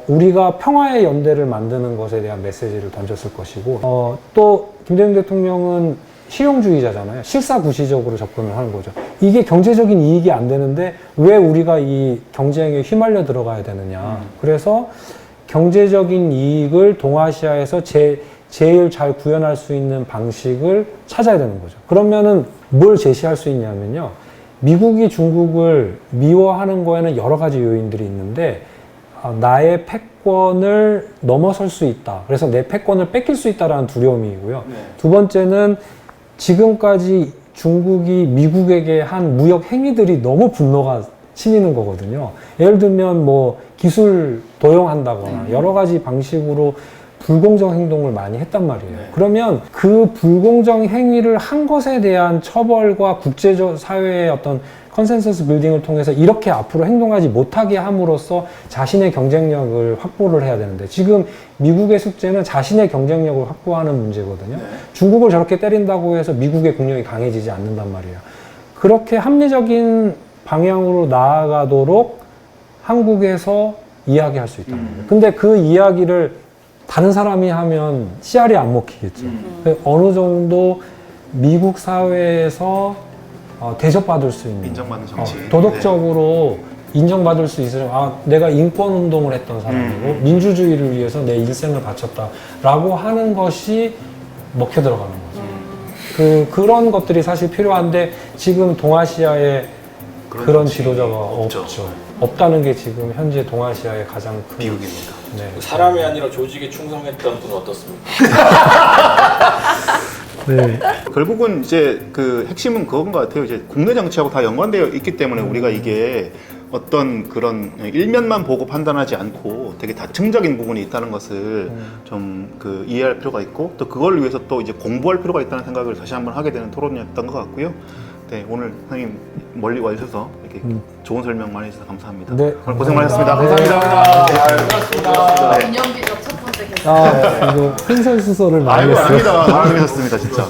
우리가 평화의 연대를 만드는 것에 대한 메시지를 던졌을 것이고, 또 김대중 대통령은 실용주의자잖아요. 실사구시적으로 접근을 하는 거죠. 이게 경제적인 이익이 안 되는데 왜 우리가 이 경쟁에 휘말려 들어가야 되느냐. 그래서 경제적인 이익을 동아시아에서 제일 잘 구현할 수 있는 방식을 찾아야 되는 거죠. 그러면은 뭘 제시할 수 있냐면요. 미국이 중국을 미워하는 거에는 여러 가지 요인들이 있는데 나의 패권을 넘어설 수 있다. 그래서 내 패권을 뺏길 수 있다라는 두려움이고요. 두 번째는 지금까지 중국이 미국에게 한 무역 행위들이 너무 분노가 치미는 거거든요. 예를 들면 뭐 기술 도용한다거나 여러 가지 방식으로 불공정 행동을 많이 했단 말이에요. 그러면 그 불공정 행위를 한 것에 대한 처벌과 국제적 사회의 어떤 컨센서스 빌딩을 통해서 이렇게 앞으로 행동하지 못하게 함으로써 자신의 경쟁력을 확보를 해야 되는데 지금 미국의 숙제는 자신의 경쟁력을 확보하는 문제거든요. 중국을 저렇게 때린다고 해서 미국의 국력이 강해지지 않는단 말이에요. 그렇게 합리적인 방향으로 나아가도록 한국에서 이야기할 수 있다는 거예요. 근데 그 이야기를 다른 사람이 하면 씨알이 안 먹히겠죠. 어느 정도 미국 사회에서 대접받을 수 있는 인정받는 정치. 도덕적으로 인정받을 수 있으면 내가 인권 운동을 했던 사람이고 민주주의를 위해서 내 인생을 바쳤다라고 하는 것이 먹혀 들어가는 거죠. 그런 것들이 사실 필요한데 지금 동아시아에 그런 지도자가 없죠. 없다는 게 지금 현재 동아시아의 가장 큰 비극입니다. 네. 사람이 아니라 조직에 충성했던 분은 어떻습니까? 네. 결국은 이제 그 핵심은 그건 것 같아요. 이제 국내 정치하고 다 연관되어 있기 때문에 우리가 이게 어떤 그런 일면만 보고 판단하지 않고 되게 다층적인 부분이 있다는 것을 좀 그 이해할 필요가 있고 또 그걸 위해서 또 이제 공부할 필요가 있다는 생각을 다시 한번 하게 되는 토론이었던 것 같고요. 네, 오늘 선생님 멀리 와주셔서 이렇게 좋은 설명 많이 해주셔서 감사합니다. 네. 오늘 고생 많으셨습니다. 감사합니다. 기념비적 첫 번째 개선. 이거 횡설수설을 많이 아이고 했어요. 아닙니다. 잘하셨습니다 진짜.